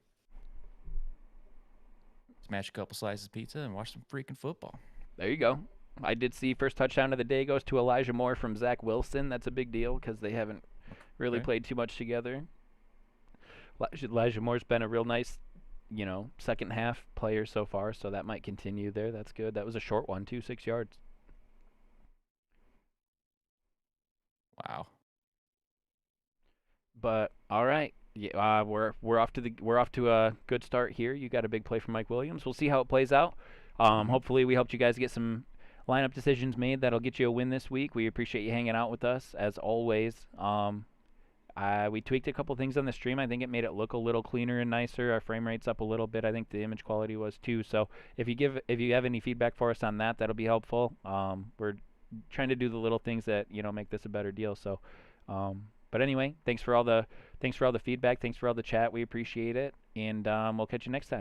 smash a couple slices of pizza, and watch some freaking football. There you go. I did see first touchdown of the day goes to Elijah Moore from Zach Wilson. That's a big deal because they haven't really Okay. played too much together. Elijah Moore's been a real nice, second half player so far, so that might continue there. That's good. That was a short one too, 6 yards. Wow. But all right, yeah, we're off to a good start here. You got a big play from Mike Williams. We'll see how it plays out. hmm Hopefully, we helped you guys get some lineup decisions made. That'll get you a win this week. We appreciate you hanging out with us as always. We tweaked a couple things on the stream. I think it made it look a little cleaner and nicer. Our frame rate's up a little bit. I think the image quality was too. So if you have any feedback for us on that, that'll be helpful. We're trying to do the little things that make this a better deal. So, but anyway, thanks for all the feedback. Thanks for all the chat. We appreciate it, and we'll catch you next time.